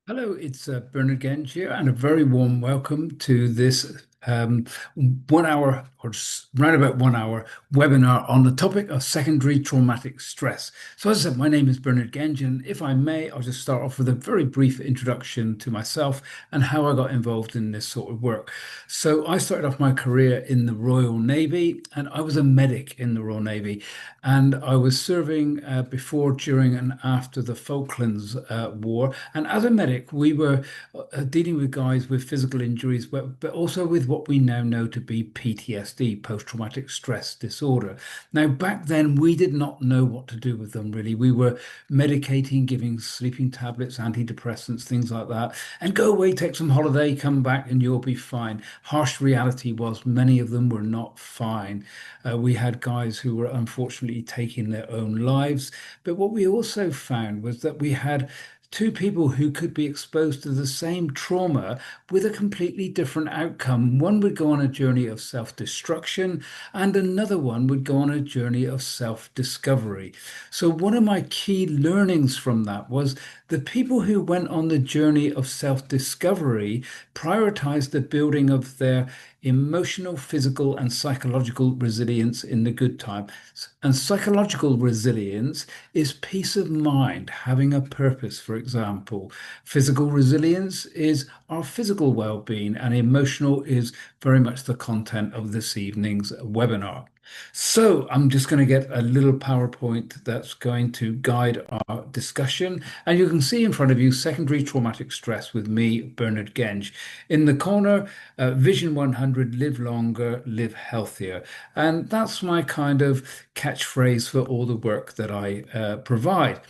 Hello, it's Bernard Genge here, and a very warm welcome to this 1 hour or round about 1 hour webinar on the topic of secondary traumatic stress. So, as I said, my name is Bernard Genge, and if I may, I'll just start off with a very brief introduction to myself and how I got involved in this sort of work. So, I started off my career in the Royal Navy, and I was a medic in the Royal Navy, and I was serving before, during, and after the Falklands War. And as a medic, we were dealing with guys with physical injuries, but also with what we now know to be PTSD, post-traumatic stress disorder. Now, back then, we did not know what to do with them, really. We were medicating, giving sleeping tablets, antidepressants, things like that, and go away, take some holiday, come back, and you'll be fine. Harsh reality was many of them were not fine. We had guys who were unfortunately taking their own lives. But what we also found was that we had two people who could be exposed to the same trauma with a completely different outcome. One would go on a journey of self-destruction, and another one would go on a journey of self-discovery. So, one of my key learnings from that was the people who went on the journey of self-discovery prioritized the building of their emotional, physical, and psychological resilience in the good times. And psychological resilience is peace of mind, having a purpose, for example. Physical resilience is our physical well-being, and emotional is very much the content of this evening's webinar. So I'm just going to get a little PowerPoint that's going to guide our discussion. And you can see in front of you secondary traumatic stress with me, Bernard Genge. In the corner, Vision 100, live longer, live healthier. And that's my kind of catchphrase for all the work that I provide.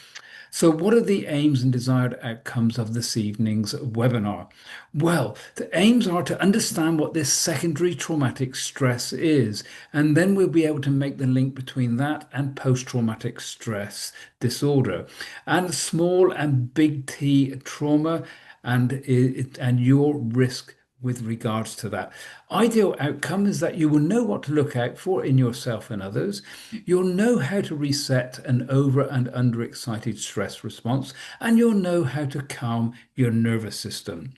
So, what are the aims and desired outcomes of this evening's webinar? Well, the aims are to understand what this secondary traumatic stress is, and then we'll be able to make the link between that and post-traumatic stress disorder, and small and big T trauma, and your risk with regards to that. Ideal outcome is that you will know what to look out for in yourself and others. You'll know how to reset an over and under excited stress response, and you'll know how to calm your nervous system.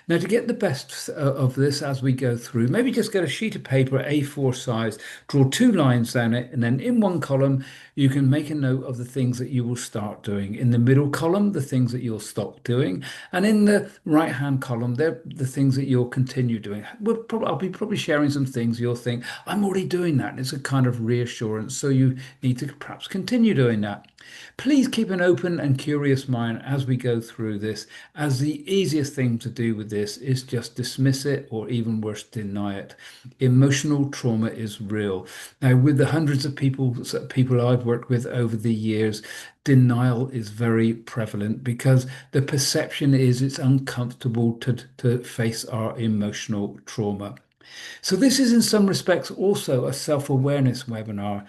Now, to get the best of this as we go through, maybe just get a sheet of paper, A4 size, draw two lines down it, and then in one column, you can make a note of the things that you will start doing. In the middle column, the things that you'll stop doing. And in the right-hand column, they're the things that you'll continue doing. I'll be probably sharing some things you'll think, I'm already doing that. And it's a kind of reassurance. So you need to perhaps continue doing that. Please keep an open and curious mind as we go through this, as the easiest thing to do with this is just dismiss it or even worse, deny it. Emotional trauma is real. Now, with the hundreds of people I've worked with over the years, denial is very prevalent because the perception is it's uncomfortable to face our emotional trauma. So this is in some respects also a self-awareness webinar,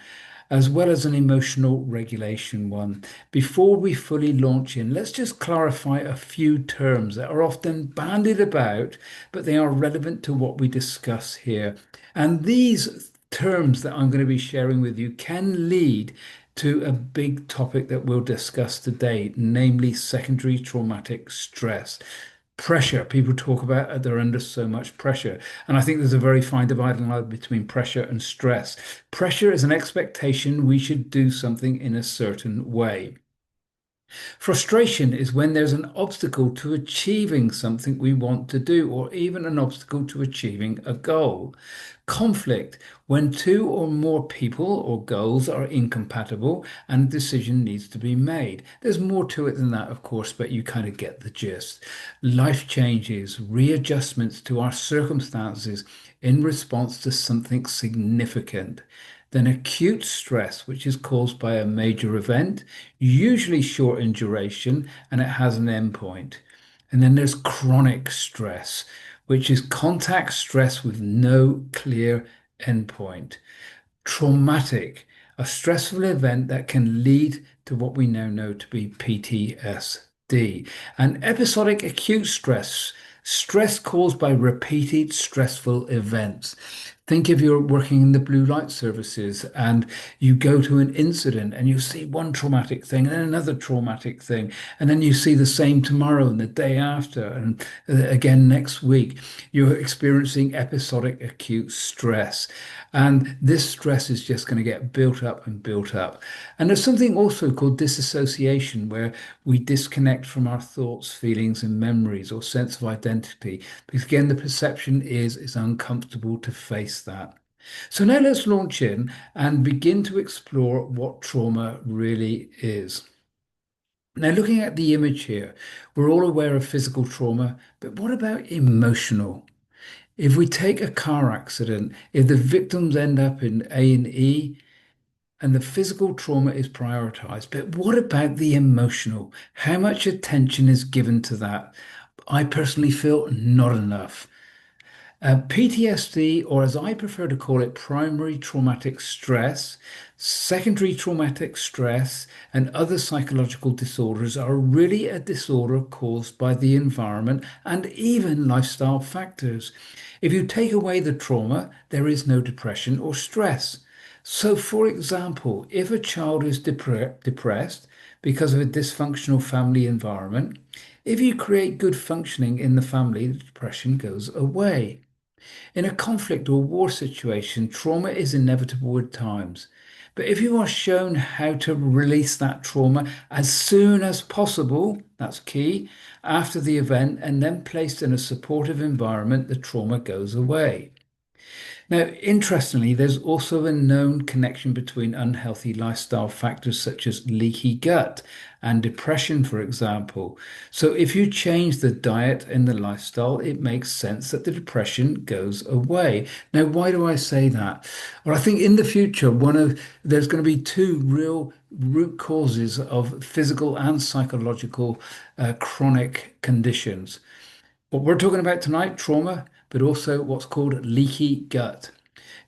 as well as an emotional regulation one. Before we fully launch in, let's just clarify a few terms that are often bandied about, but they are relevant to what we discuss here. And these terms that I'm going to be sharing with you can lead to a big topic that we'll discuss today, namely secondary traumatic stress. Pressure. People talk about they're under so much pressure. And I think there's a very fine dividing line between pressure and stress. Pressure is an expectation we should do something in a certain way. Frustration is when there's an obstacle to achieving something we want to do, or even an obstacle to achieving a goal. Conflict, when two or more people or goals are incompatible and a decision needs to be made. There's more to it than that, of course, but you kind of get the gist. Life changes, readjustments to our circumstances in response to something significant. Then acute stress, which is caused by a major event, usually short in duration, and it has an endpoint. And then there's chronic stress, which is contact stress with no clear endpoint. Traumatic, a stressful event that can lead to what we now know to be PTSD. And episodic acute stress, stress caused by repeated stressful events. Think if you're working in the blue light services and you go to an incident and you see one traumatic thing and then another traumatic thing, and then you see the same tomorrow and the day after, and again next week. You're experiencing episodic acute stress. And this stress is just going to get built up and built up. And there's something also called disassociation, where we disconnect from our thoughts, feelings, and memories or sense of identity. Because again, the perception is it's uncomfortable to face that. So now let's launch in and begin to explore what trauma really is. Now, looking at the image here, we're all aware of physical trauma, but what about emotional? If we take a car accident, if the victims end up in A&E and the physical trauma is prioritized, but what about the emotional? How much attention is given to that? I personally feel not enough. PTSD, or as I prefer to call it, primary traumatic stress, secondary traumatic stress, and other psychological disorders are really a disorder caused by the environment and even lifestyle factors. If you take away the trauma, there is no depression or stress. So, for example, if a child is depressed because of a dysfunctional family environment, if you create good functioning in the family, the depression goes away. In a conflict or war situation, trauma is inevitable at times. But if you are shown how to release that trauma as soon as possible, that's key, after the event, and then placed in a supportive environment, the trauma goes away. Now, interestingly, there's also a known connection between unhealthy lifestyle factors such as leaky gut and depression, for example. So, if you change the diet and the lifestyle, it makes sense that the depression goes away. Now, why do I say that? Well, I think in the future, there's going to be two real root causes of physical and psychological chronic conditions. What we're talking about tonight, trauma, but also what's called leaky gut.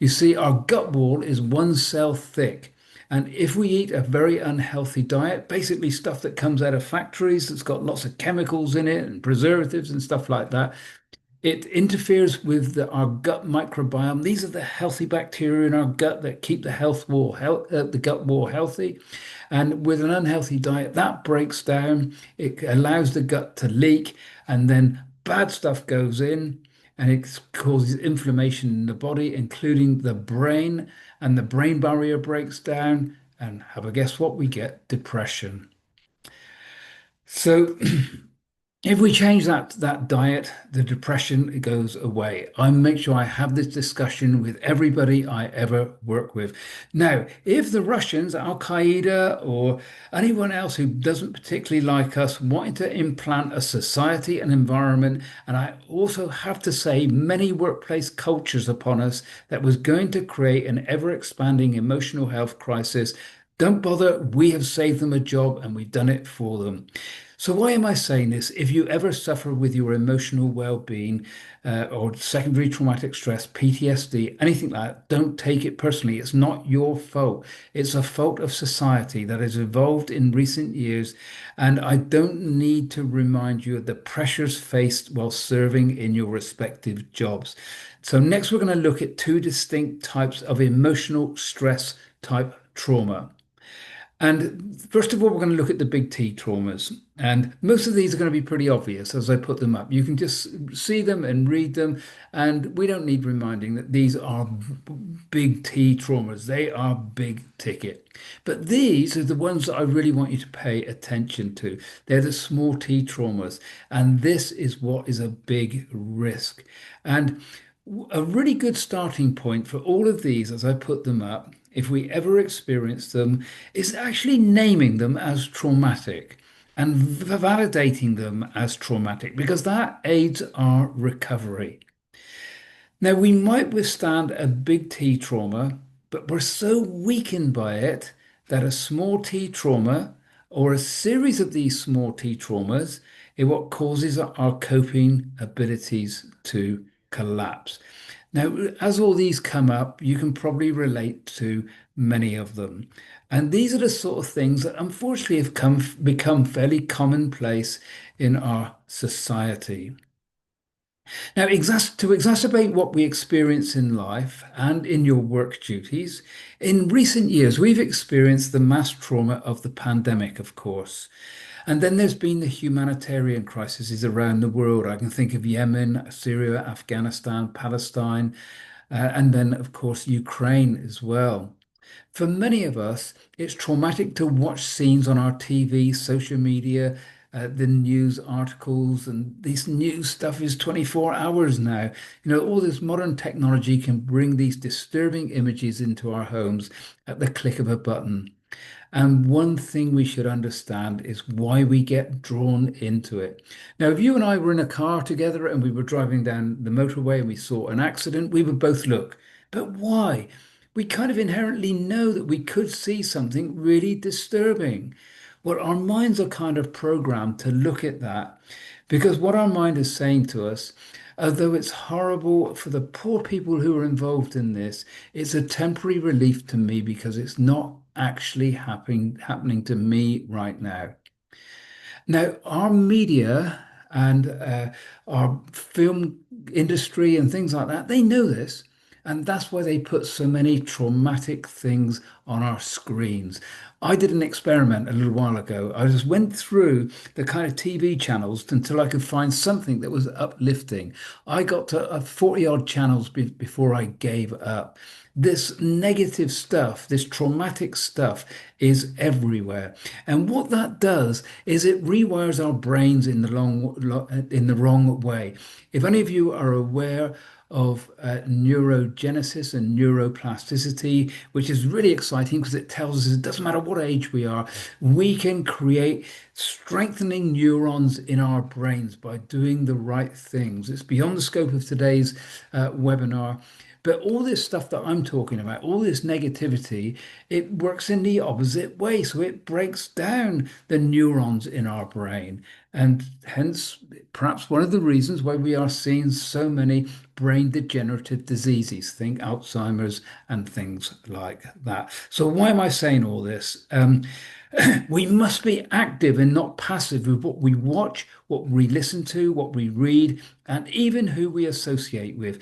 You see, our gut wall is one cell thick. And if we eat a very unhealthy diet, basically stuff that comes out of factories that's got lots of chemicals in it and preservatives and stuff like that, it interferes with our gut microbiome. These are the healthy bacteria in our gut that keep the gut wall healthy. And with an unhealthy diet, that breaks down. It allows the gut to leak, and then bad stuff goes in, and it causes inflammation in the body, including the brain, and the brain barrier breaks down. And have a guess what? We get depression. So if we change that diet, the depression goes away. I make sure I have this discussion with everybody I ever work with. Now, if the Russians, Al Qaeda, or anyone else who doesn't particularly like us wanted to implant a society and environment, and I also have to say many workplace cultures upon us that was going to create an ever-expanding emotional health crisis, don't bother. We have saved them a job and we've done it for them. So why am I saying this? If you ever suffer with your emotional well-being or secondary traumatic stress, PTSD, anything like that, don't take it personally. It's not your fault. It's a fault of society that has evolved in recent years. And I don't need to remind you of the pressures faced while serving in your respective jobs. So next, we're going to look at two distinct types of emotional stress type trauma. And first of all, we're going to look at the big T traumas. And most of these are going to be pretty obvious as I put them up. You can just see them and read them. And we don't need reminding that these are big T traumas. They are big ticket. But these are the ones that I really want you to pay attention to. They're the small T traumas. And this is what is a big risk. And a really good starting point for all of these, as I put them up, if we ever experience them, is actually naming them as traumatic and validating them as traumatic because that aids our recovery. Now, we might withstand a big T trauma, but we're so weakened by it that a small T trauma or a series of these small T traumas is what causes our coping abilities to collapse. Now, as all these come up, you can probably relate to many of them. And these are the sort of things that unfortunately have become fairly commonplace in our society. Now, to exacerbate what we experience in life and in your work duties, in recent years, we've experienced the mass trauma of the pandemic, of course. And then there's been the humanitarian crises around the world. I can think of Yemen, Syria, Afghanistan, Palestine, and then, of course, Ukraine as well. For many of us, it's traumatic to watch scenes on our TV, social media, the news articles, and this news stuff is 24 hours now. All this modern technology can bring these disturbing images into our homes at the click of a button. And one thing we should understand is why we get drawn into it. Now, if you and I were in a car together and we were driving down the motorway and we saw an accident, we would both look. But why? We kind of inherently know that we could see something really disturbing. Well, our minds are kind of programmed to look at that because what our mind is saying to us, although it's horrible for the poor people who are involved in this, it's a temporary relief to me because it's not actually happening to me right now. Now, our media and our film industry and things like that, they know this. And that's why they put so many traumatic things on our screens. I did an experiment a little while ago. I just went through the kind of TV channels until I could find something that was uplifting. I got to 40 odd channels before I gave up. This negative stuff, this traumatic stuff is everywhere. And what that does is it rewires our brains in the wrong way. If any of you are aware of neurogenesis and neuroplasticity, which is really exciting because it tells us it doesn't matter what age we are, we can create strengthening neurons in our brains by doing the right things. It's beyond the scope of today's webinar. But all this stuff that I'm talking about, all this negativity, it works in the opposite way. So it breaks down the neurons in our brain. And hence, perhaps one of the reasons why we are seeing so many brain degenerative diseases, think Alzheimer's and things like that. So why am I saying all this? We must be active and not passive with what we watch, what we listen to, what we read, and even who we associate with.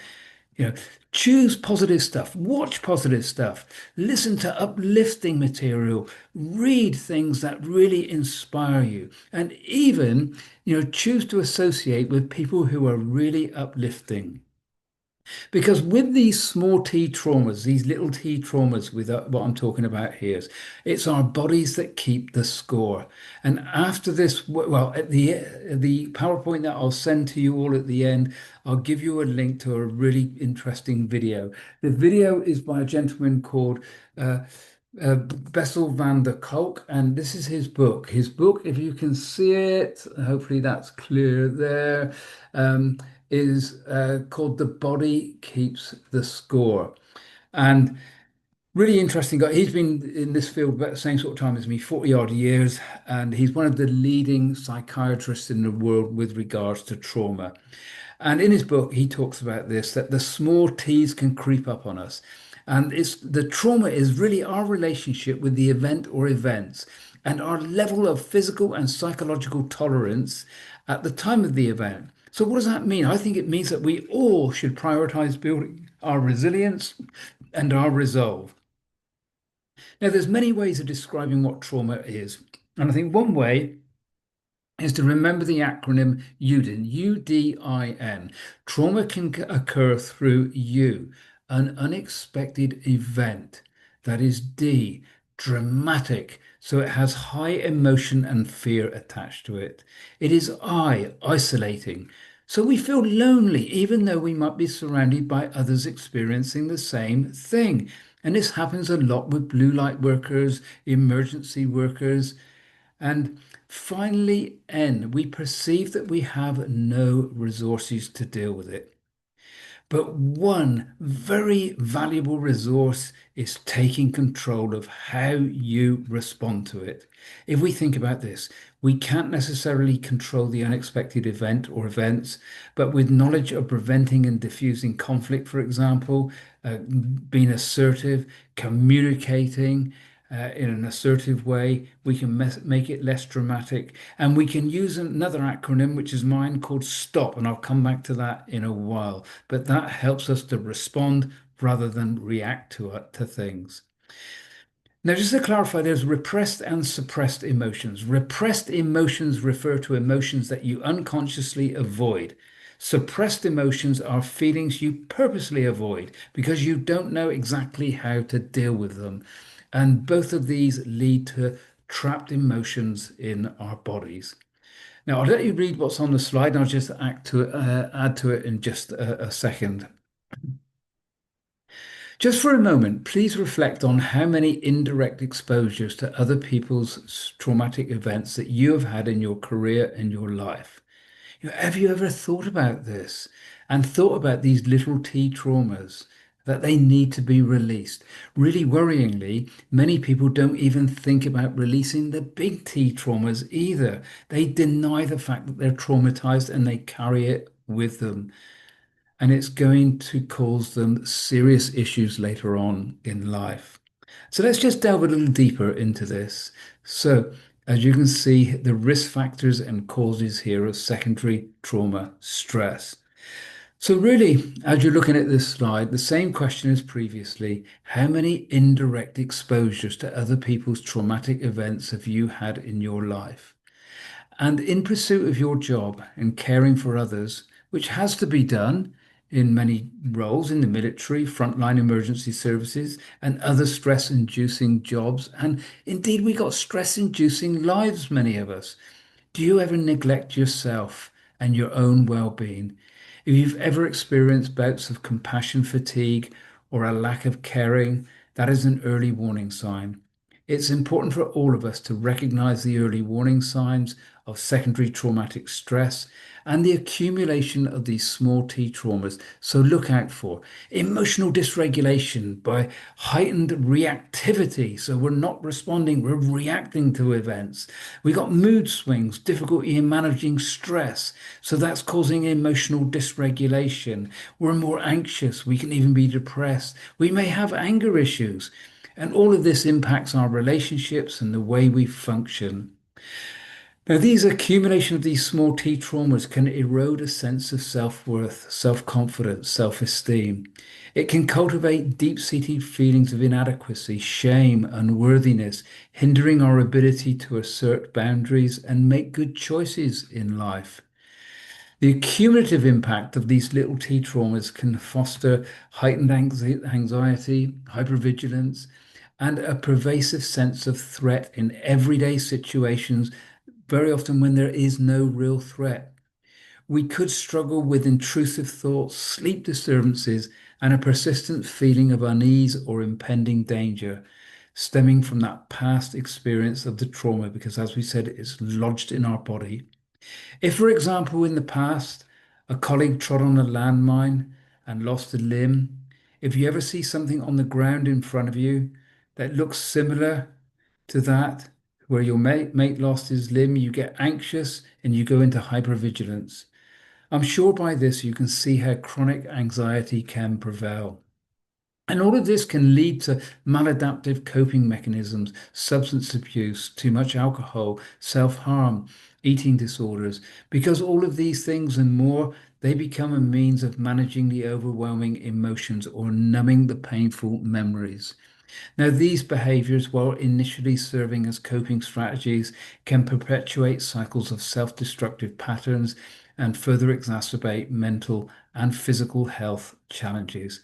You know, choose positive stuff, watch positive stuff, listen to uplifting material, read things that really inspire you, and even, choose to associate with people who are really uplifting. Because with these small t traumas, these little t traumas, with what I'm talking about here, it's our bodies that keep the score. And after this, well, at the PowerPoint that I'll send to you all at the end, I'll give you a link to a really interesting video. The video is by a gentleman called Bessel van der Kolk, and this is his book. His book, if you can see it, hopefully that's clear there. Is called The Body Keeps the Score. And really interesting guy. He's been in this field about the same sort of time as me, 40 odd years, and he's one of the leading psychiatrists in the world with regards to trauma. And in his book, he talks about this, that the small t's can creep up on us. And it's the trauma is really our relationship with the event or events and our level of physical and psychological tolerance at the time of the event. So what does that mean? I think it means that we all should prioritize building our resilience and our resolve. Now, there's many ways of describing what trauma is. And I think one way is to remember the acronym UDIN, UDIN. Trauma can occur through U, an unexpected event. That is D, dramatic, so it has high emotion and fear attached to it. It is I, isolating. So we feel lonely even though we might be surrounded by others experiencing the same thing. And this happens a lot with blue light workers, emergency workers, and finally, N, we perceive that we have no resources to deal with it. But one very valuable resource is taking control of how you respond to it. If we think about this, we can't necessarily control the unexpected event or events, but with knowledge of preventing and diffusing conflict, for example, being assertive, communicating, in an assertive way. We can make it less dramatic. And we can use another acronym, which is mine, called STOP. And I'll come back to that in a while. But that helps us to respond rather than react to things. Now, just to clarify, there's repressed and suppressed emotions. Repressed emotions refer to emotions that you unconsciously avoid. Suppressed emotions are feelings you purposely avoid because you don't know exactly how to deal with them. And both of these lead to trapped emotions in our bodies. Now, I'll let you read what's on the slide, and I'll just add to it in just a second. Just for a moment, please reflect on how many indirect exposures to other people's traumatic events that you have had in your career and your life. Have you ever thought about this and thought about these little T traumas that they need to be released? Really worryingly, many people don't even think about releasing the big T traumas either. They deny the fact that they're traumatized and they carry it with them, and it's going to cause them serious issues later on in life. So let's just delve a little deeper into this. So, as you can see, the risk factors and causes here of secondary trauma stress. So, really, as you're looking at this slide, the same question as previously: how many indirect exposures to other people's traumatic events have you had in your life? And in pursuit of your job and caring for others, which has to be done in many roles in the military, frontline emergency services, and other stress-inducing jobs, and indeed we got stress-inducing lives, many of us. Do you ever neglect yourself and your own well-being? If you've ever experienced bouts of compassion fatigue or a lack of caring, that is an early warning sign. It's important for all of us to recognize the early warning signs of secondary traumatic stress and the accumulation of these small t traumas. So look out for emotional dysregulation by heightened reactivity. So we're not responding, we're reacting to events. We got mood swings, difficulty in managing stress. So that's causing emotional dysregulation. We're more anxious. We can even be depressed. We may have anger issues. And all of this impacts our relationships and the way we function. Now, these accumulation of these small T traumas can erode a sense of self-worth, self-confidence, self-esteem. It can cultivate deep-seated feelings of inadequacy, shame, unworthiness, hindering our ability to assert boundaries and make good choices in life. The cumulative impact of these little T traumas can foster heightened anxiety, hypervigilance, and a pervasive sense of threat in everyday situations, very often when there is no real threat. We could struggle with intrusive thoughts, sleep disturbances, and a persistent feeling of unease or impending danger stemming from that past experience of the trauma, because as we said, it's lodged in our body. If, for example, in the past, a colleague trod on a landmine and lost a limb, if you ever see something on the ground in front of you that looks similar to that, where your mate lost his limb, you get anxious and you go into hypervigilance. I'm sure by this you can see how chronic anxiety can prevail. And all of this can lead to maladaptive coping mechanisms, substance abuse, too much alcohol, self-harm, eating disorders, because all of these things and more, they become a means of managing the overwhelming emotions or numbing the painful memories. Now, these behaviors, while initially serving as coping strategies, can perpetuate cycles of self-destructive patterns and further exacerbate mental and physical health challenges.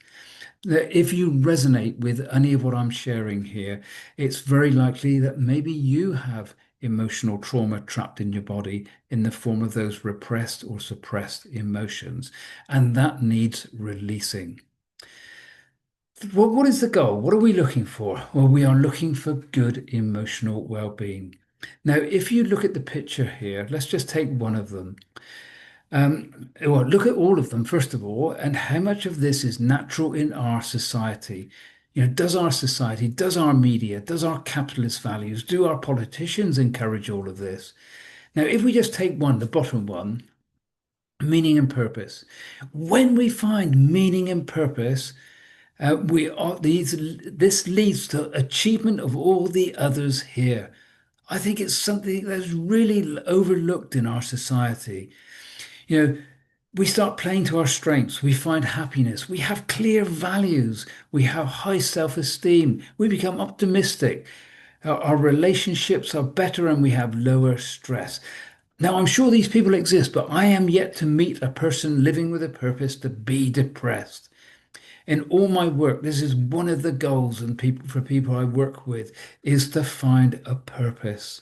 If you resonate with any of what I'm sharing here, it's very likely that maybe you have emotional trauma trapped in your body in the form of those repressed or suppressed emotions, and that needs releasing. What is the goal? What are we looking for? Well, we are looking for good emotional well-being. Now, if you look at the picture here, let's just take one of them. Well, look at all of them, first of all, and how much of this is natural in our society. Does our society, does our media, does our capitalist values, do our politicians encourage all of this? Now, if we just take one, the bottom one, meaning and purpose. When we find meaning and purpose, We are these. This leads to achievement of all the others here. I think it's something that's really overlooked in our society. You know, we start playing to our strengths. We find happiness. We have clear values. We have high self-esteem. We become optimistic. Our relationships are better and we have lower stress. Now, I'm sure these people exist, but I am yet to meet a person living with a purpose to be depressed. In all my work, this is one of the goals and people for people I work with is to find a purpose.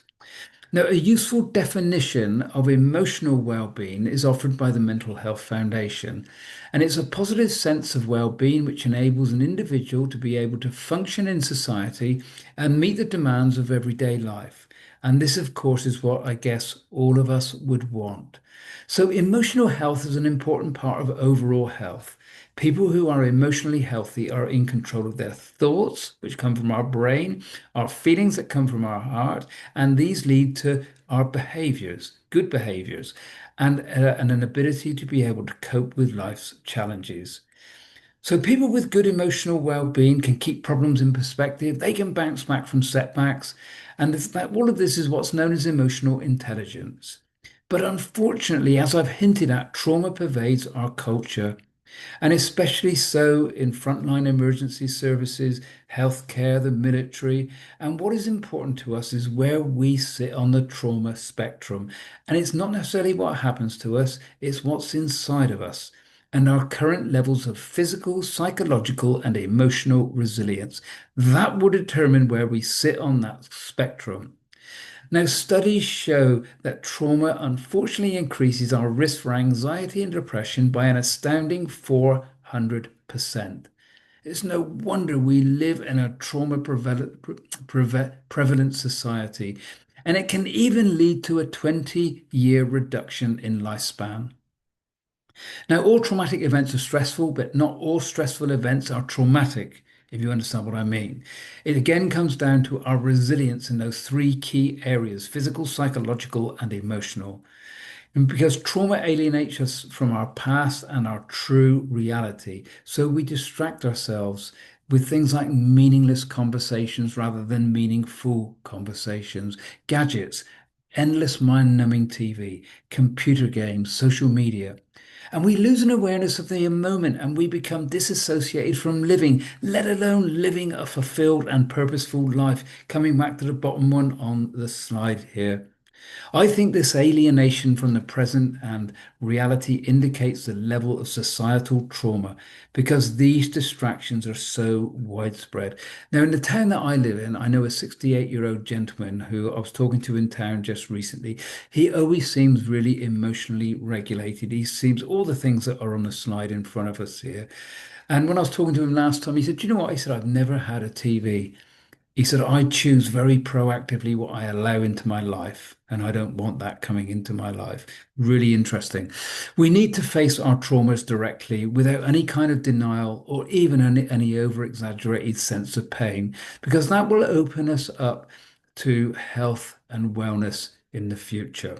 Now, a useful definition of emotional well-being is offered by the Mental Health Foundation, and it's a positive sense of well-being which enables an individual to be able to function in society and meet the demands of everyday life. And this, of course, is what I guess all of us would want. So, emotional health is an important part of overall health. People who are emotionally healthy are in control of their thoughts, which come from our brain, our feelings that come from our heart, and these lead to our behaviors, good behaviors, and an ability to be able to cope with life's challenges. So people with good emotional well-being can keep problems in perspective. They can bounce back from setbacks, and all of this is what's known as emotional intelligence. But unfortunately, as I've hinted at, trauma pervades our culture and especially so in frontline emergency services, healthcare, the military. And what is important to us is where we sit on the trauma spectrum. And it's not necessarily what happens to us, it's what's inside of us and our current levels of physical, psychological, and emotional resilience. That will determine where we sit on that spectrum. Now, studies show that trauma unfortunately increases our risk for anxiety and depression by an astounding 400%. It's no wonder we live in a trauma prevalent society, and it can even lead to a 20-year reduction in lifespan. Now, all traumatic events are stressful, but not all stressful events are traumatic, if you understand what I mean. It again comes down to our resilience in those three key areas: physical, psychological, and emotional. And because trauma alienates us from our past and our true reality, so we distract ourselves with things like meaningless conversations rather than meaningful conversations, gadgets, endless mind-numbing TV, computer games, social media. And we lose an awareness of the moment and we become disassociated from living, let alone living a fulfilled and purposeful life. Coming back to the bottom one on the slide here. I think this alienation from the present and reality indicates the level of societal trauma because these distractions are so widespread. Now, in the town that I live in, I know a 68-year-old gentleman who I was talking to in town just recently. He always seems really emotionally regulated. He seems all the things that are on the slide in front of us here. And when I was talking to him last time, he said, "Do you know what?" He said, "I've never had a TV." He said, "I choose very proactively what I allow into my life, and I don't want that coming into my life." Really interesting. We need to face our traumas directly without any kind of denial or even any over-exaggerated sense of pain, because that will open us up to health and wellness in the future.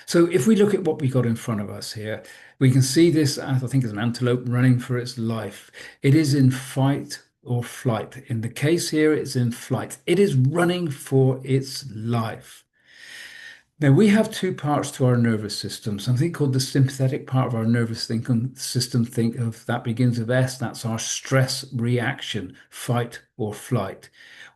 So if we look at what we got in front of us here, we can see this, as I think, as an antelope running for its life. It is in fight or flight. In the case here, it's in flight. It is running for its life. Now, we have two parts to our nervous system, something called the sympathetic part of our nervous system. Think of that begins with S, that's our stress reaction, fight or flight.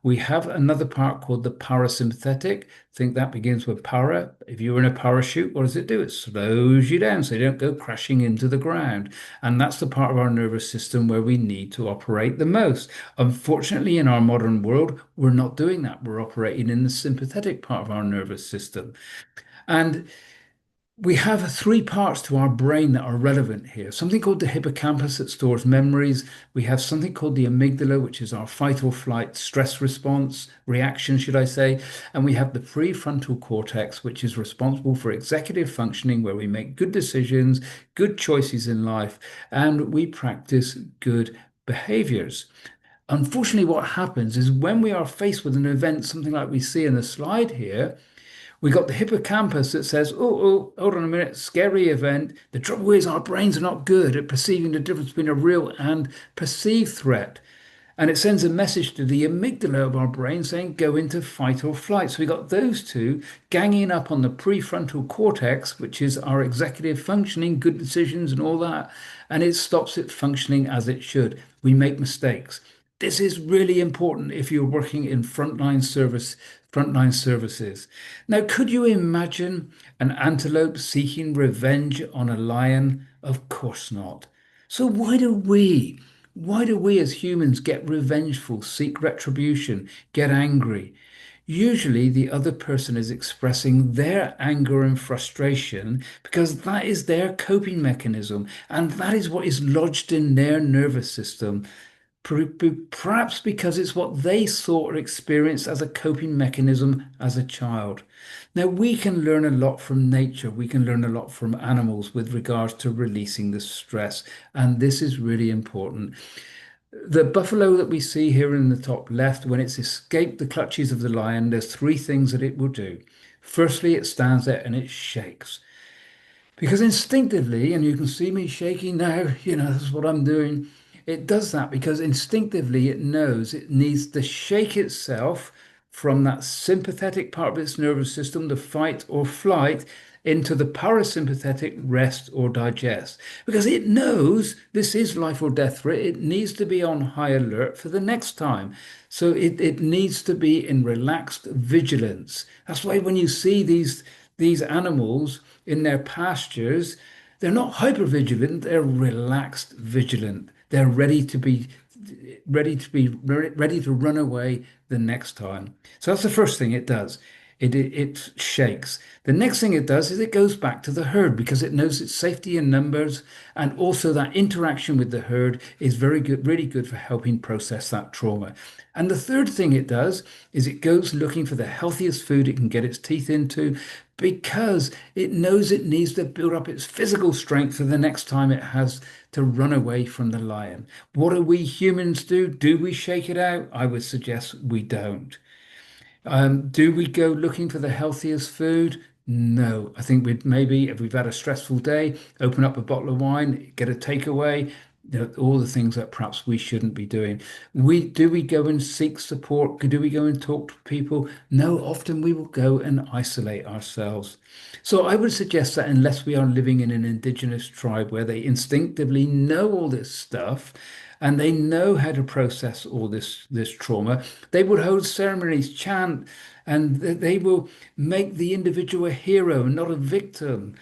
We have another part called the parasympathetic. Think that begins with para. If you're in a parachute, what does it do? It slows you down so you don't go crashing into the ground. And that's the part of our nervous system where we need to operate the most. Unfortunately, in our modern world, we're not doing that. We're operating in the sympathetic part of our nervous system. And we have three parts to our brain that are relevant here. Something called the hippocampus that stores memories. We have something called the amygdala, which is our fight or flight stress response, reaction, should I say. And we have the prefrontal cortex, which is responsible for executive functioning, where we make good decisions, good choices in life, and we practice good behaviors. Unfortunately, what happens is when we are faced with an event, something like we see in the slide here, We got the hippocampus that says, hold on a minute, scary event. The trouble is our brains are not good at perceiving the difference between a real and perceived threat. And it sends a message to the amygdala of our brain saying, go into fight or flight. So we got those two ganging up on the prefrontal cortex, which is our executive functioning, good decisions and all that. And it stops it functioning as it should. We make mistakes. This is really important if you're working in frontline services. Now, could you imagine an antelope seeking revenge on a lion? Of course not. So why do we as humans get revengeful, seek retribution, get angry? Usually, the other person is expressing their anger and frustration because that is their coping mechanism and that is what is lodged in their nervous system. Perhaps because it's what they saw or experienced as a coping mechanism as a child. Now, we can learn a lot from nature. We can learn a lot from animals with regards to releasing the stress. And this is really important. The buffalo that we see here in the top left, when it's escaped the clutches of the lion, there's three things that it will do. Firstly, it stands there and it shakes. Because instinctively, and you can see me shaking now, that's what I'm doing. It does that because instinctively it knows it needs to shake itself from that sympathetic part of its nervous system, the fight or flight, into the parasympathetic rest or digest. Because it knows this is life or death for it. It needs to be on high alert for the next time. So it needs to be in relaxed vigilance. That's why when you see these animals in their pastures, they're not hyper vigilant, they're relaxed vigilant. They're ready to run away the next time. So that's the first thing it does. It shakes. The next thing it does is it goes back to the herd because it knows its safety in numbers, and also that interaction with the herd is very good, really good for helping process that trauma. And the third thing it does is it goes looking for the healthiest food it can get its teeth into because it knows it needs to build up its physical strength for the next time it has to run away from the lion. What do we humans do? Do we shake it out? I would suggest we don't. Do we go looking for the healthiest food? No. I think we'd maybe, if we've had a stressful day, open up a bottle of wine, get a takeaway, all the things that perhaps we shouldn't be doing. Do we go and seek support? Do we go and talk to people? No, often we will go and isolate ourselves. So I would suggest that unless we are living in an indigenous tribe where they instinctively know all this stuff, and they know how to process all this trauma. They would hold ceremonies, chant, and they will make the individual a hero and not a victim.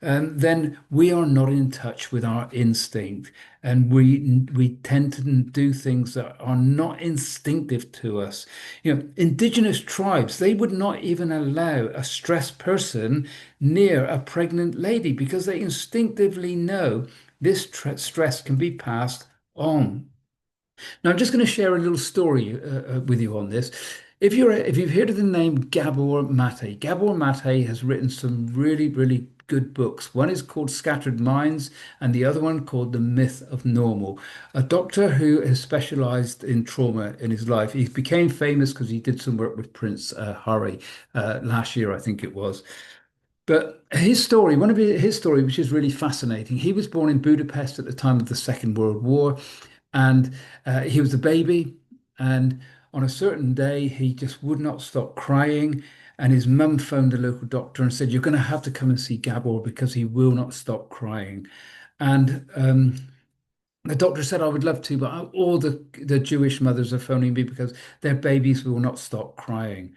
Then we are not in touch with our instinct, and we tend to do things that are not instinctive to us. Indigenous tribes, they would not even allow a stressed person near a pregnant lady because they instinctively know this stress can be passed on. Now, I'm just going to share a little story with you on this. If you've heard of the name Gabor Mate, Gabor Mate has written some really, really good books. One is called Scattered Minds, and the other one called The Myth of Normal. A doctor who has specialized in trauma in his life. He became famous because he did some work with Prince Harry last year, I think it was. But his story, his story, which is really fascinating, he was born in Budapest at the time of the Second World War, and he was a baby. And on a certain day, he just would not stop crying. And his mum phoned the local doctor and said, "You're going to have to come and see Gabor because he will not stop crying." And the doctor said, "I would love to, but all the Jewish mothers are phoning me because their babies will not stop crying."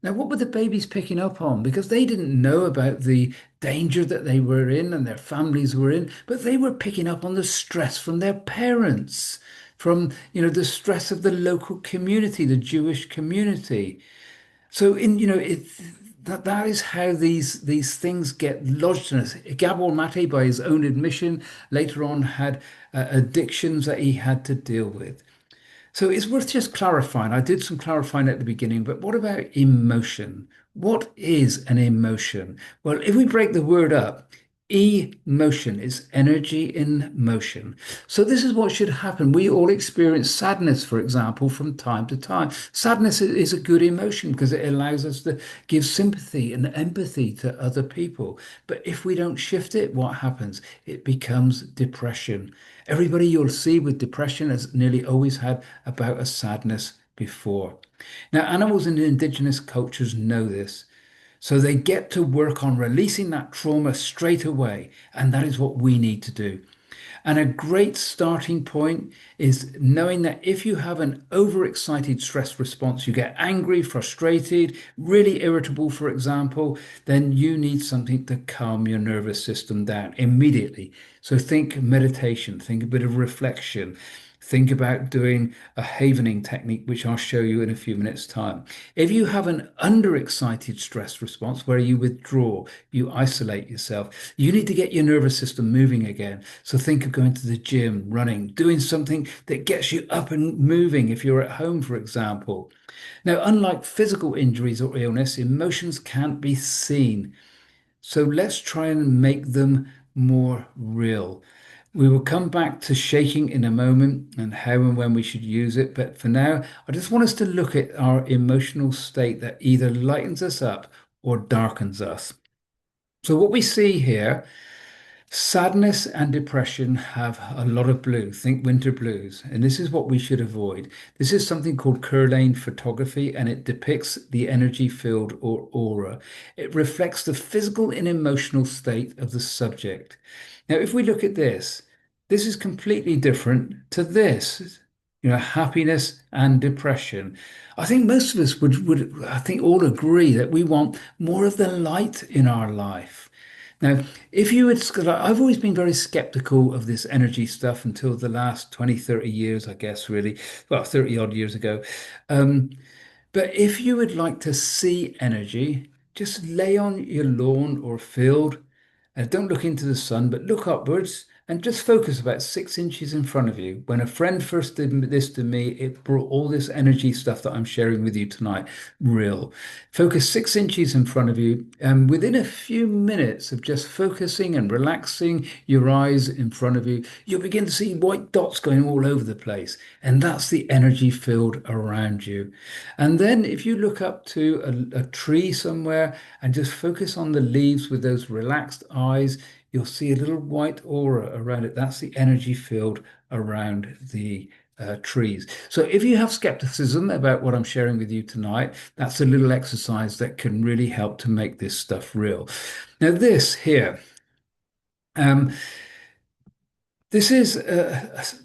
Now, what were the babies picking up on? Because they didn't know about the danger that they were in and their families were in, but they were picking up on the stress from their parents, from, the stress of the local community, the Jewish community. So that is how these things get lodged in us. Gabor Mate, by his own admission, later on had addictions that he had to deal with. So it's worth just clarifying. I did some clarifying at the beginning, but what about emotion? What is an emotion? Well, if we break the word up, Emotion is energy in motion. So this is what should happen. We all experience sadness, for example, from time to time. Sadness is a good emotion because it allows us to give sympathy and empathy to other people. But if we don't shift it, what happens? It becomes depression. Everybody you'll see with depression has nearly always had about a sadness before. Now, animals in indigenous cultures know this. So they get to work on releasing that trauma straight away. And that is what we need to do. And a great starting point is knowing that if you have an overexcited stress response, you get angry, frustrated, really irritable, for example, then you need something to calm your nervous system down immediately. So think meditation, think a bit of reflection. Think about doing a havening technique, which I'll show you in a few minutes' time. If you have an underexcited stress response where you withdraw, you isolate yourself, you need to get your nervous system moving again. So think of going to the gym, running, doing something that gets you up and moving if you're at home, for example. Now, unlike physical injuries or illness, emotions can't be seen. So let's try and make them more real. We will come back to shaking in a moment and how and when we should use it. But for now, I just want us to look at our emotional state that either lightens us up or darkens us. So what we see here, sadness and depression have a lot of blue. Think winter blues. And this is what we should avoid. This is something called Kerlane photography, and it depicts the energy field or aura. It reflects the physical and emotional state of the subject. Now, if we look at this, this is completely different to this. Happiness and depression. I think most of us would I think all agree that we want more of the light in our life. Now, if you would, I've always been very skeptical of this energy stuff until the last 20, 30 years, I guess, really. Well, 30 odd years ago. Um, but if you would like to see energy, just lay on your lawn or field and don't look into the sun, but look upwards and just focus about 6 inches in front of you. When a friend first did this to me, it brought all this energy stuff that I'm sharing with you tonight real. Focus 6 inches in front of you, and within a few minutes of just focusing and relaxing your eyes in front of you, you'll begin to see white dots going all over the place. And that's the energy field around you. And then if you look up to a tree somewhere and just focus on the leaves with those relaxed eyes, you'll see a little white aura around it. That's the energy field around the trees. So if you have skepticism about what I'm sharing with you tonight, that's a little exercise that can really help to make this stuff real. Now, this here. Um, this is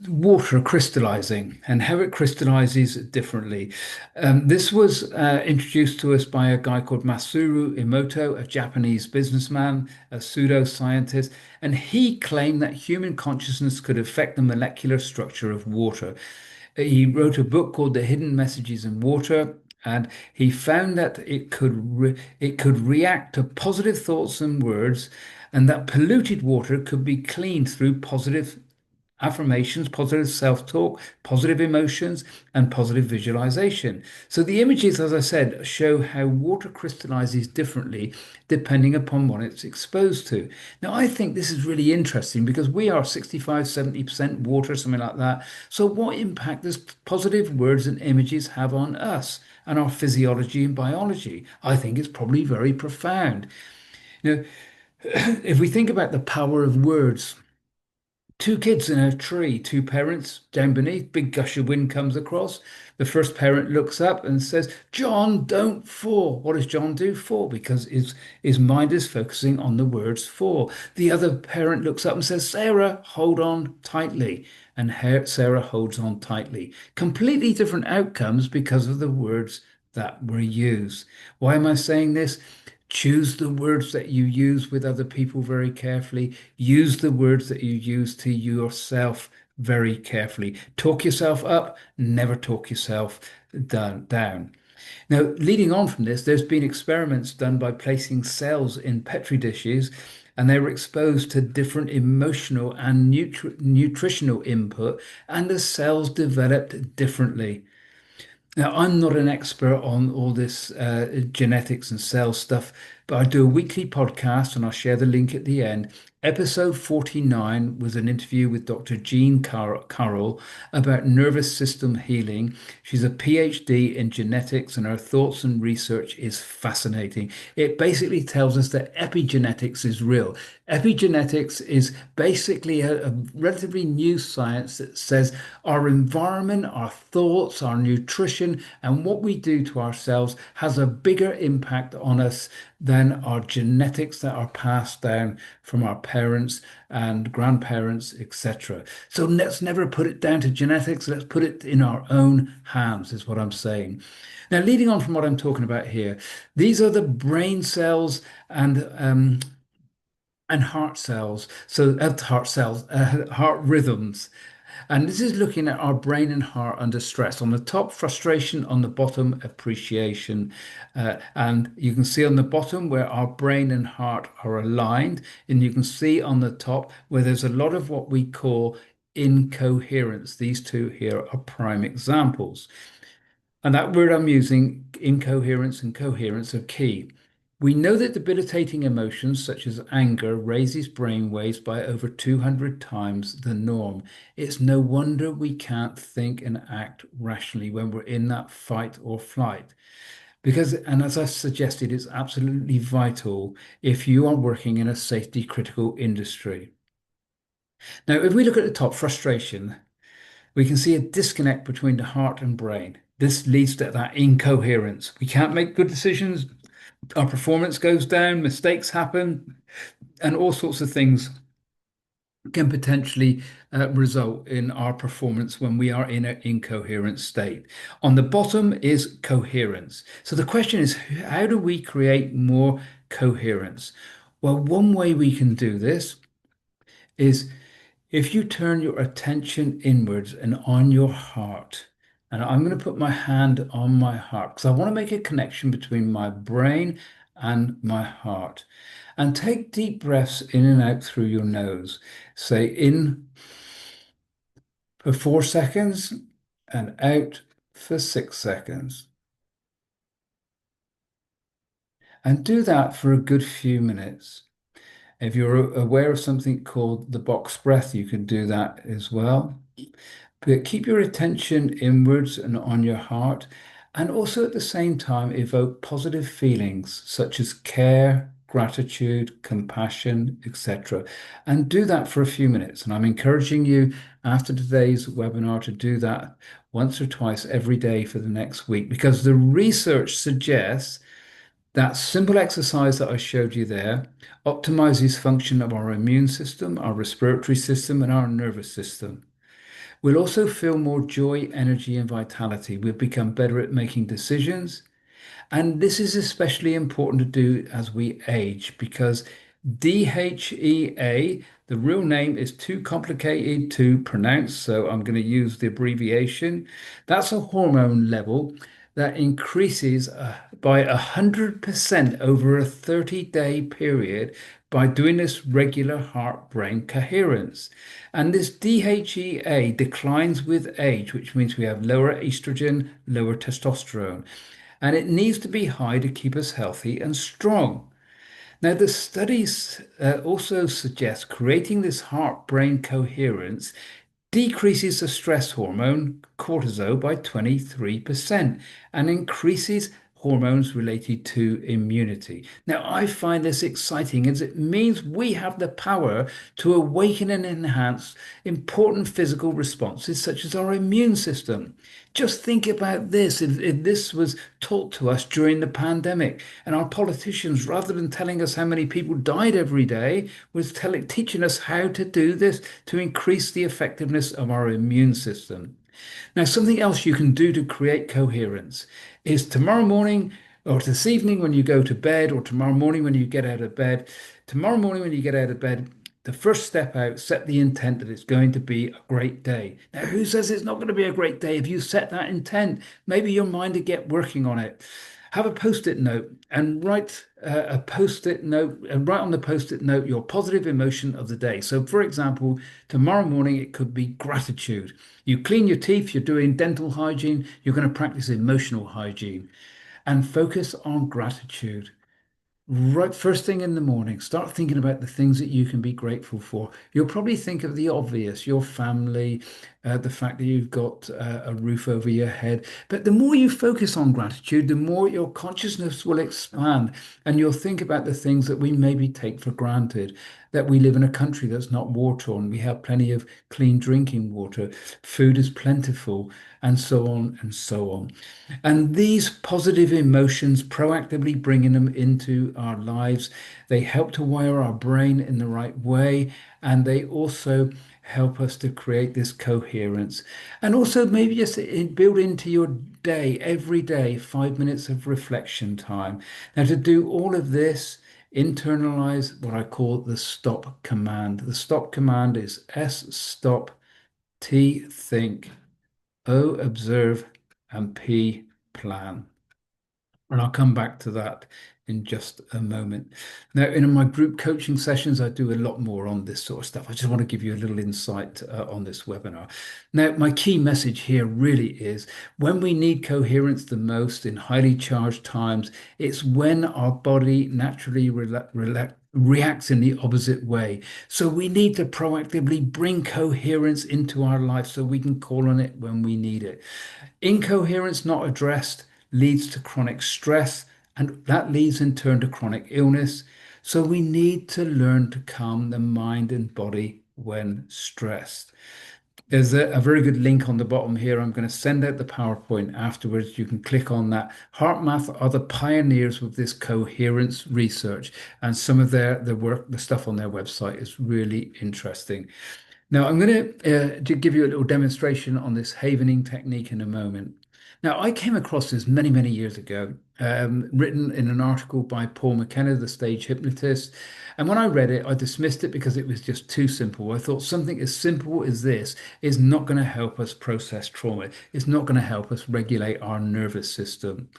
water crystallizing and how it crystallizes differently. This was introduced to us by a guy called Masaru Emoto, a Japanese businessman, a pseudoscientist, and he claimed that human consciousness could affect the molecular structure of water. He wrote a book called The Hidden Messages in Water, and he found that it could react to positive thoughts and words, and that polluted water could be cleaned through positive affirmations, positive self-talk, positive emotions, and positive visualization. So the images, as I said, show how water crystallizes differently depending upon what it's exposed to. Now, I think this is really interesting because we are 65, 70% water, something like that. So what impact does positive words and images have on us and our physiology and biology? I think it's probably very profound. You know, if we think about the power of words, two kids in a tree, two parents down beneath, big gush of wind comes across. The first parent looks up and says, John, don't fall. What does John do? Fall, because his mind is focusing on the words fall. The other parent looks up and says, Sarah, hold on tightly. And Sarah holds on tightly. Completely different outcomes because of the words that were used. Why am I saying this? Choose the words that you use with other people very carefully. Use the words that you use to yourself very carefully. Talk yourself up, never talk yourself down. Now, leading on from this, there's been experiments done by placing cells in Petri dishes, and they were exposed to different emotional and nutritional input, and the cells developed differently. Now, I'm not an expert on all this genetics and cell stuff, but I do a weekly podcast and I'll share the link at the end. Episode 49 was an interview with Dr. Jean Carroll about nervous system healing. She's a PhD in genetics, and her thoughts and research is fascinating. It basically tells us that epigenetics is real. Epigenetics is basically a relatively new science that says our environment, our thoughts, our nutrition, and what we do to ourselves has a bigger impact on us than our genetics that are passed down from our parents and grandparents, etc. So let's never put it down to genetics. Let's put it in our own hands, is what I'm saying. Now, leading on from what I'm talking about here, these are the brain cells and heart cells. So heart cells, heart rhythms. And this is looking at our brain and heart under stress. On the top, frustration. On the bottom, appreciation. And you can see on the bottom where our brain and heart are aligned. And you can see on the top where there's a lot of what we call incoherence. These two here are prime examples. And that word I'm using, incoherence and coherence, are key. We know that debilitating emotions such as anger raises brain waves by over 200 times the norm. It's no wonder we can't think and act rationally when we're in that fight or flight. Because, and as I suggested, it's absolutely vital if you are working in a safety critical industry. Now, if we look at the top, frustration, we can see a disconnect between the heart and brain. This leads to that incoherence. We can't make good decisions. Our performance goes down, mistakes happen, and all sorts of things can potentially result in our performance when we are in an incoherent state. On the bottom is coherence. So the question is, how do we create more coherence? Well, one way we can do this is if you turn your attention inwards and on your heart. And I'm going to put my hand on my heart because I want to make a connection between my brain and my heart. And take deep breaths in and out through your nose. Say in for 4 seconds and out for 6 seconds. And do that for a good few minutes. If you're aware of something called the box breath, you can do that as well. But keep your attention inwards and on your heart, and also at the same time evoke positive feelings such as care, gratitude, compassion, etc. And do that for a few minutes. And I'm encouraging you after today's webinar to do that once or twice every day for the next week, because the research suggests that simple exercise that I showed you there optimizes function of our immune system, our respiratory system, and our nervous system. We'll also feel more joy, energy, and vitality. We'll become better at making decisions. And this is especially important to do as we age because DHEA, the real name is too complicated to pronounce, so I'm going to use the abbreviation. That's a hormone level that increases by 100% over a 30-day period by doing this regular heart-brain coherence. And this DHEA declines with age, which means we have lower estrogen, lower testosterone, and it needs to be high to keep us healthy and strong. Now, the studies also suggest creating this heart-brain coherence decreases the stress hormone cortisol by 23% and increases hormones related to immunity. Now, I find this exciting as it means we have the power to awaken and enhance important physical responses such as our immune system. Just think about this. If this was taught to us during the pandemic, and our politicians, rather than telling us how many people died every day, was teaching us how to do this to increase the effectiveness of our immune system. Now, something else you can do to create coherence is tomorrow morning or this evening when you go to bed, or tomorrow morning when you get out of bed. Tomorrow morning when you get out of bed, the first step out, set the intent that it's going to be a great day. Now, who says it's not going to be a great day? If you set that intent, maybe your mind will get working on it. Have a post-it note and write a post-it note and write on the post-it note your positive emotion of the day. So, for example, tomorrow morning it could be gratitude. You clean your teeth, you're doing dental hygiene, you're going to practice emotional hygiene and focus on gratitude. Right, first thing in the morning, start thinking about the things that you can be grateful for. You'll probably think of the obvious, your family, the fact that you've got a roof over your head. But the more you focus on gratitude, the more your consciousness will expand, and you'll think about the things that we maybe take for granted. That we live in a country that's not war-torn, we have plenty of clean drinking water, food is plentiful, and so on and so on. And these positive emotions, proactively bringing them into our lives, they help to wire our brain in the right way, and they also help us to create this coherence. And also, maybe just build into your day, every day, 5 minutes of reflection time. Now, to do all of this, internalize what I call the stop command. The stop command is S stop, T think, O observe, and P plan. And I'll come back to that in just a moment. Now, in my group coaching sessions, I do a lot more on this sort of stuff. I just want to give you a little insight on this webinar. Now, my key message here really is when we need coherence the most in highly charged times, it's when our body naturally reacts in the opposite way. So we need to proactively bring coherence into our life so we can call on it when we need it. Incoherence not addressed leads to chronic stress, and that leads in turn to chronic illness. So we need to learn to calm the mind and body when stressed. There's a very good link on the bottom here. I'm going to send out the PowerPoint afterwards. You can click on that. HeartMath are the pioneers with this coherence research, and some of their work, the stuff on their website is really interesting. Now, I'm going to give you a little demonstration on this havening technique in a moment. Now, I came across this many, many years ago, written in an article by Paul McKenna, the stage hypnotist. And when I read it, I dismissed it because it was just too simple. I thought something as simple as this is not going to help us process trauma. It's not going to help us regulate our nervous system.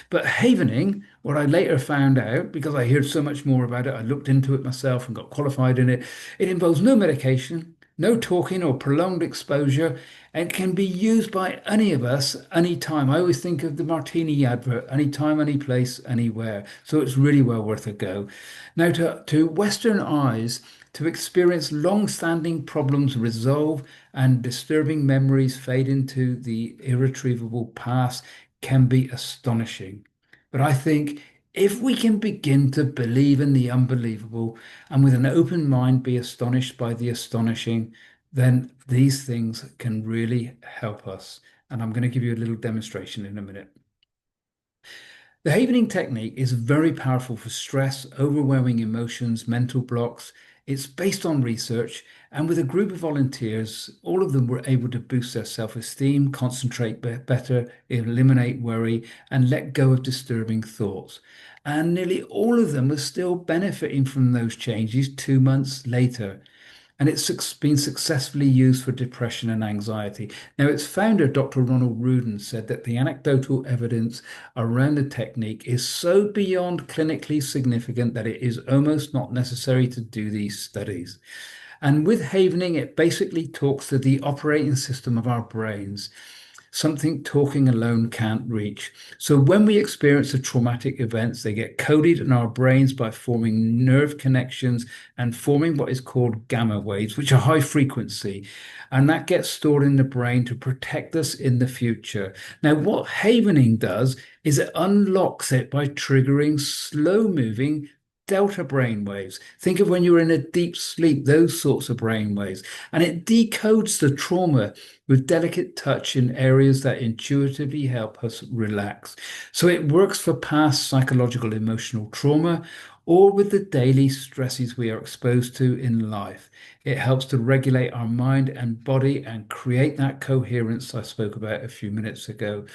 But havening, what I later found out, because I heard so much more about it, I looked into it myself and got qualified in it. It involves no medication, no talking or prolonged exposure, and can be used by any of us anytime. I always think of the Martini advert, anytime, any place, anywhere. So it's really well worth a go. Now, to Western eyes, to experience long-standing problems resolve and disturbing memories fade into the irretrievable past can be astonishing. But I think if we can begin to believe in the unbelievable and with an open mind be astonished by the astonishing, then these things can really help us. And I'm going to give you a little demonstration in a minute. The havening technique is very powerful for stress, overwhelming emotions, mental blocks. It's based on research, and with a group of volunteers, all of them were able to boost their self-esteem, concentrate better, eliminate worry, and let go of disturbing thoughts. And nearly all of them were still benefiting from those changes 2 months later, and it's been successfully used for depression and anxiety. Now, its founder, Dr. Ronald Rudin, said that the anecdotal evidence around the technique is so beyond clinically significant that it is almost not necessary to do these studies. And with havening, it basically talks to the operating system of our brains, something talking alone can't reach. So when we experience a traumatic events, they get coded in our brains by forming nerve connections and forming what is called gamma waves, which are high frequency. And that gets stored in the brain to protect us in the future. Now, what havening does is it unlocks it by triggering slow moving delta brain waves. Think of when you're in a deep sleep, those sorts of brain waves. And it decodes the trauma with delicate touch in areas that intuitively help us relax. So it works for past psychological emotional trauma or with the daily stresses we are exposed to in life. It helps to regulate our mind and body and create that coherence I spoke about a few minutes ago.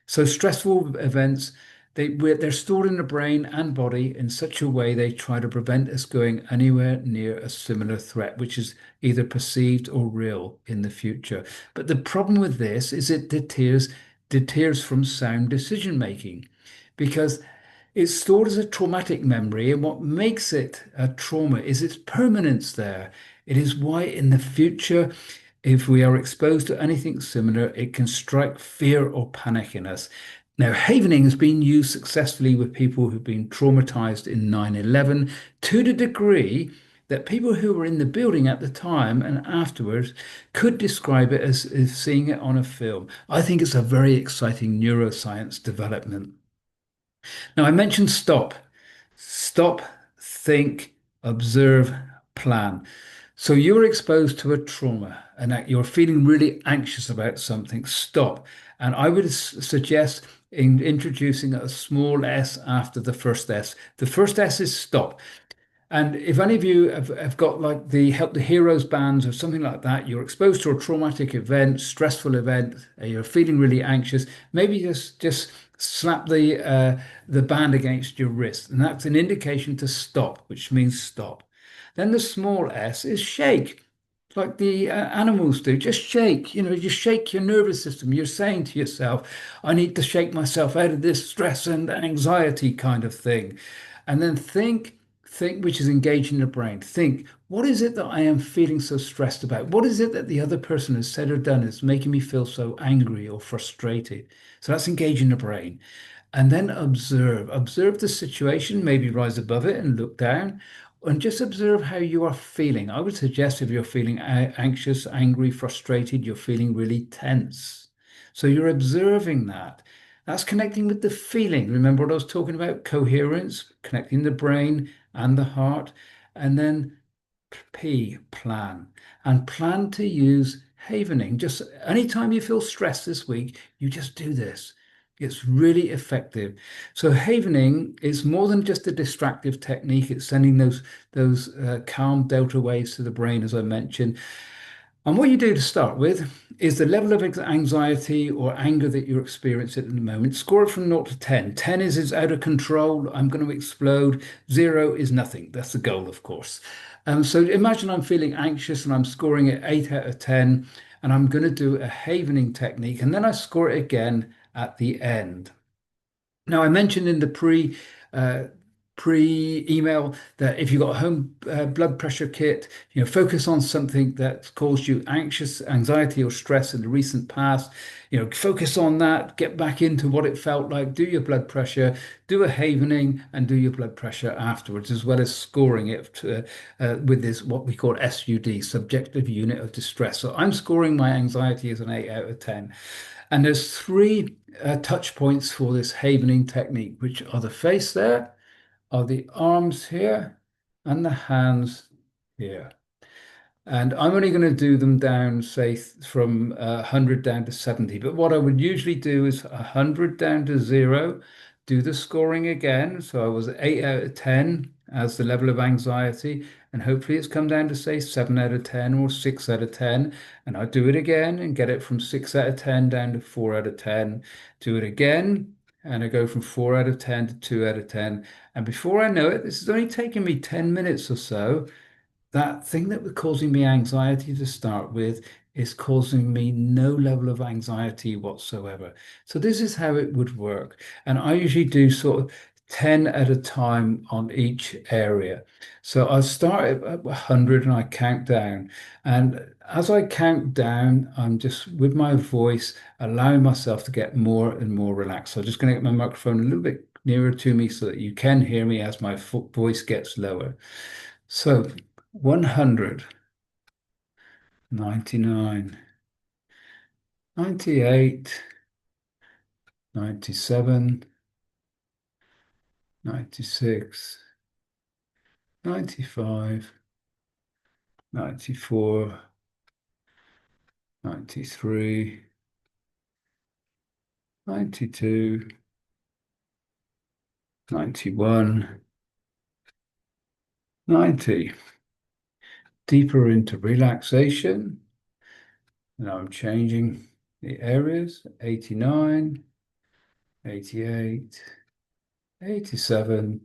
So stressful events, they're stored in the brain and body in such a way they try to prevent us going anywhere near a similar threat, which is either perceived or real in the future. But the problem with this is it deters from sound decision making because it's stored as a traumatic memory, and what makes it a trauma is its permanence there. It is why in the future, if we are exposed to anything similar, it can strike fear or panic in us. Now, havening has been used successfully with people who've been traumatized in 9/11 to the degree that people who were in the building at the time and afterwards could describe it as seeing it on a film. I think it's a very exciting neuroscience development. Now, I mentioned stop. Stop, think, observe, plan. So you're exposed to a trauma and that you're feeling really anxious about something. Stop. And I would suggest in introducing a small s after the first S. The first S is stop. And if any of you have got like the Help the Heroes bands or something like that, you're exposed to a traumatic event, stressful event, you're feeling really anxious, maybe just slap the band against your wrist, and that's an indication to stop, which means stop. Then the small s is shake, like the animals do. Just shake, just shake your nervous system. You're saying to yourself, I need to shake myself out of this stress and anxiety kind of thing. And then think, which is engaging the brain. Think, what is it that I am feeling so stressed about? What is it that the other person has said or done is making me feel so angry or frustrated? So that's engaging the brain. And then observe the situation, maybe rise above it and look down, and just observe how you are feeling. I would suggest if you're feeling anxious, angry, frustrated, you're feeling really tense. So you're observing that. That's connecting with the feeling. Remember what I was talking about? Coherence, connecting the brain and the heart. And then P, plan. And plan to use havening. Just anytime you feel stressed this week, you just do this. It's really effective. So havening is more than just a distractive technique. It's sending those calm delta waves to the brain, as I mentioned. And what you do to start with is the level of anxiety or anger that you're experiencing at the moment. Score it from 0 to 10. 10 is it's out of control. I'm going to explode. 0 is nothing. That's the goal, of course. So imagine I'm feeling anxious and I'm scoring it 8 out of 10, and I'm going to do a havening technique, and then I score it again at the end. Now, I mentioned in the uh, pre-email that if you've got a home blood pressure kit, focus on something that's caused you anxiety or stress in the recent past. Focus on that, get back into what it felt like, do your blood pressure, do a havening, and do your blood pressure afterwards, as well as scoring it with this what we call SUD, subjective unit of distress. So I'm scoring my anxiety as an 8 out of 10. And there's three touch points for this havening technique, which are the face there, are the arms here, and the hands here. And I'm only going to do them down, say, from 100 down to 70. But what I would usually do is 100 down to 0, do the scoring again. So I was 8 out of 10 as the level of anxiety. And hopefully it's come down to, say, 7 out of 10 or 6 out of 10. And I do it again and get it from 6 out of 10 down to 4 out of 10. Do it again. And I go from 4 out of 10 to 2 out of 10. And before I know it, this has only taken me 10 minutes or so. That thing that was causing me anxiety to start with is causing me no level of anxiety whatsoever. So this is how it would work. And I usually do sort of 10 at a time on each area. So I start at 100 and I count down. And as I count down, I'm just with my voice allowing myself to get more and more relaxed. So I'm just going to get my microphone a little bit nearer to me so that you can hear me as my voice gets lower. So 100, 99, 98, 97, 96, 95, 94, 93, 92, 91, 90. Deeper into relaxation. Now I'm changing the areas. 89, 88, 87,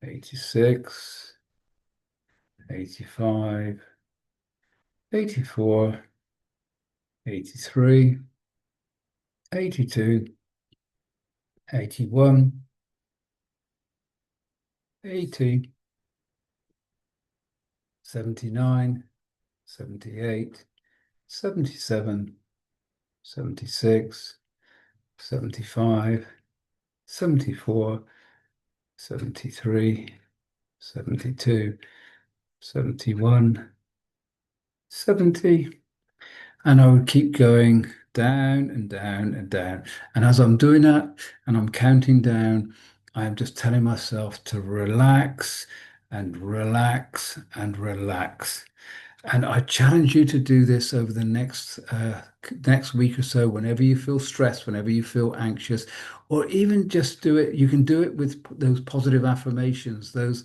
86, 85, 84, 83, 82, 81, 80, 79, 78, 77, 76, 75, 74, 73, 72, 71, 70. And I would keep going down and down and down. And as I'm doing that and I'm counting down, I am just telling myself to relax and relax and relax. And I challenge you to do this over the next week or so, whenever you feel stressed, whenever you feel anxious, or even just do it. You can do it with those positive affirmations, those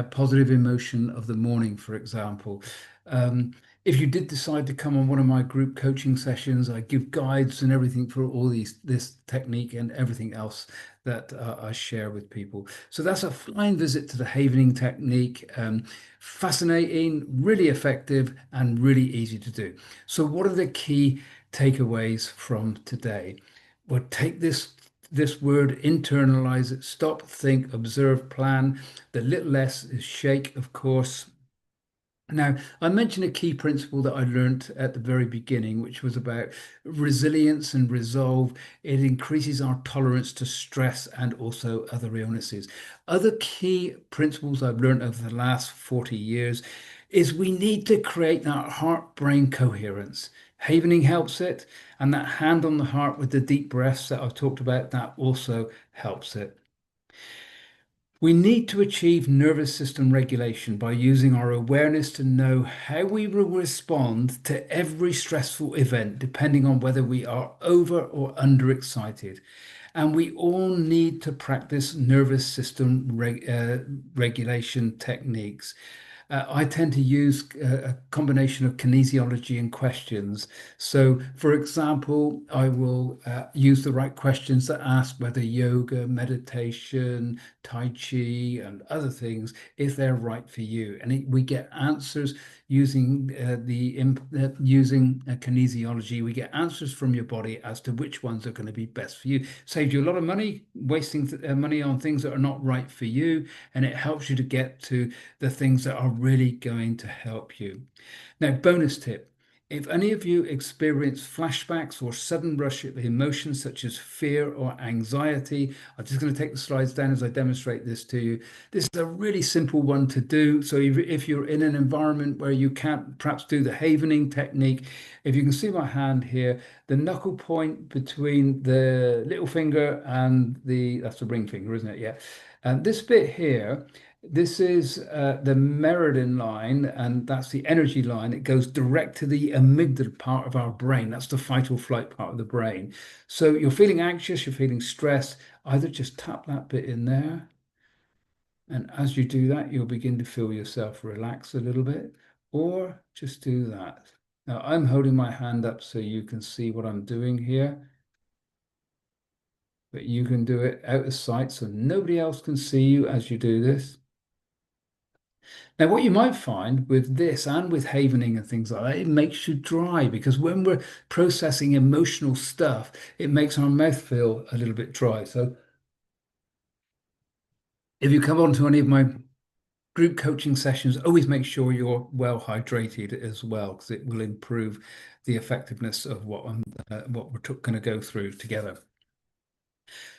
positive emotion of the morning, for example. Um, if you did decide to come on one of my group coaching sessions, I give guides and everything for all this technique and everything else that I share with people. So that's a flying visit to the Havening technique. Fascinating, really effective, and really easy to do. So, what are the key takeaways from today? Well, take this word, internalize it, stop, think, observe, plan. The little S is shake, of course. Now, I mentioned a key principle that I learned at the very beginning, which was about resilience and resolve. It increases our tolerance to stress and also other illnesses. Other key principles I've learned over the last 40 years is we need to create that heart-brain coherence. Havening helps it, and that hand on the heart with the deep breaths that I've talked about, that also helps it. We need to achieve nervous system regulation by using our awareness to know how we will respond to every stressful event, depending on whether we are over or under excited. And we all need to practice nervous system regulation techniques. I tend to use a combination of kinesiology and questions. So, for example, I will use the right questions that ask whether yoga, meditation, Tai Chi, and other things, if they're right for you. And we get answers using using kinesiology. We get answers from your body as to which ones are going to be best for you. Saves you a lot of money, wasting money on things that are not right for you, and it helps you to get to the things that are really going to help you. Now, bonus tip. If any of you experience flashbacks or sudden rush of emotions such as fear or anxiety, I'm just going to take the slides down as I demonstrate this to you. This is a really simple one to do. So if you're in an environment where you can't perhaps do the havening technique, if you can see my hand here, the knuckle point between the little finger and that's the ring finger, isn't it? Yeah. And this bit here, this is the Meridian line, and that's the energy line. It goes direct to the amygdala part of our brain. That's the fight or flight part of the brain. So you're feeling anxious, you're feeling stressed, either just tap that bit in there. And as you do that, you'll begin to feel yourself relax a little bit, or just do that. Now, I'm holding my hand up so you can see what I'm doing here, but you can do it out of sight so nobody else can see you as you do this. Now, what you might find with this and with havening and things like that, it makes you dry because when we're processing emotional stuff, it makes our mouth feel a little bit dry. So if you come on to any of my group coaching sessions, always make sure you're well hydrated as well, because it will improve the effectiveness of what we're going to go through together.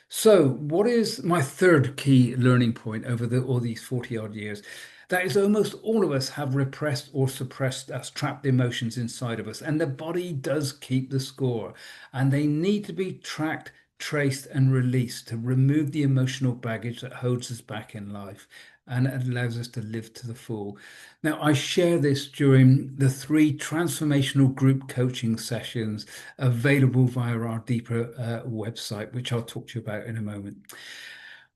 So, what is my third key learning point over all these 40 odd years? That is, almost all of us have repressed or suppressed us, trapped emotions inside of us, and the body does keep the score, and they need to be tracked, traced, and released to remove the emotional baggage that holds us back in life and allows us to live to the full. Now, I share this during the 3 transformational group coaching sessions available via our Deeper website, which I'll talk to you about in a moment.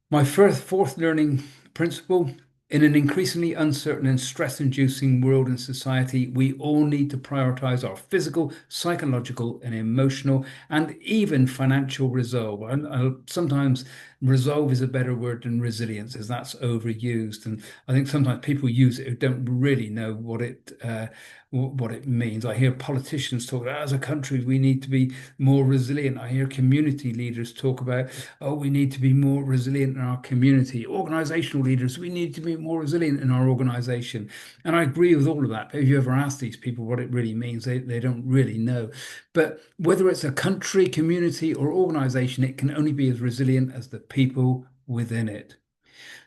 My fourth learning principle: in an increasingly uncertain and stress-inducing world and society, we all need to prioritize our physical, psychological, and emotional, and even financial resolve. And sometimes resolve is a better word than resilience, as that's overused. And I think sometimes people use it who don't really know what it means. I hear politicians talk about, as a country, we need to be more resilient. I hear community leaders talk about, oh, we need to be more resilient in our community. Organizational leaders, we need to be more resilient in our organization. And I agree with all of that. If you ever ask these people what it really means, they don't really know. But whether it's a country, community, or organization, it can only be as resilient as the people within it.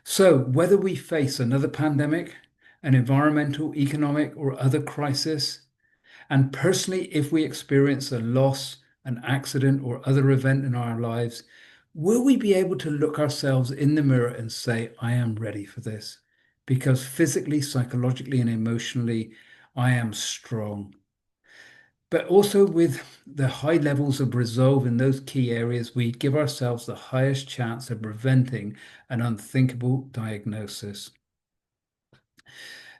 So, whether we face another pandemic, an environmental, economic, or other crisis, and personally, if we experience a loss, an accident, or other event in our lives, will we be able to look ourselves in the mirror and say, I am ready for this? Because physically, psychologically, and emotionally, I am strong. But also with the high levels of resolve in those key areas, we give ourselves the highest chance of preventing an unthinkable diagnosis.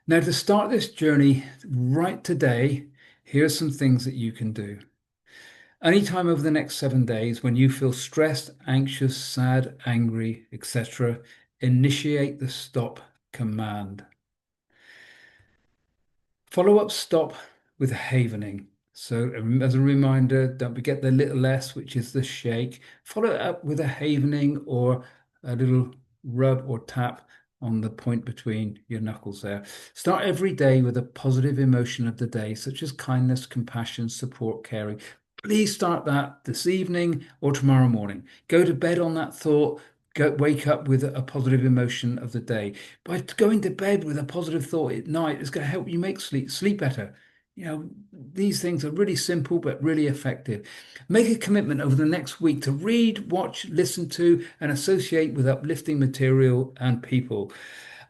Now, to start this journey right today, here are some things that you can do. Anytime over the next 7 days, when you feel stressed, anxious, sad, angry, etc., initiate the stop command. Follow up stop with havening. So, as a reminder, don't forget the little s, which is the shake. Follow it up with a havening or a little rub or tap on the point between your knuckles there. Start every day with a positive emotion of the day, such as kindness, compassion, support, caring. Please start that this evening or tomorrow morning. Go to bed on that thought. Wake up with a positive emotion of the day. By going to bed with a positive thought at night, it's going to help you make sleep better. You know, these things are really simple but really effective. Make a commitment over the next week to read, watch, listen to, and associate with uplifting material and people.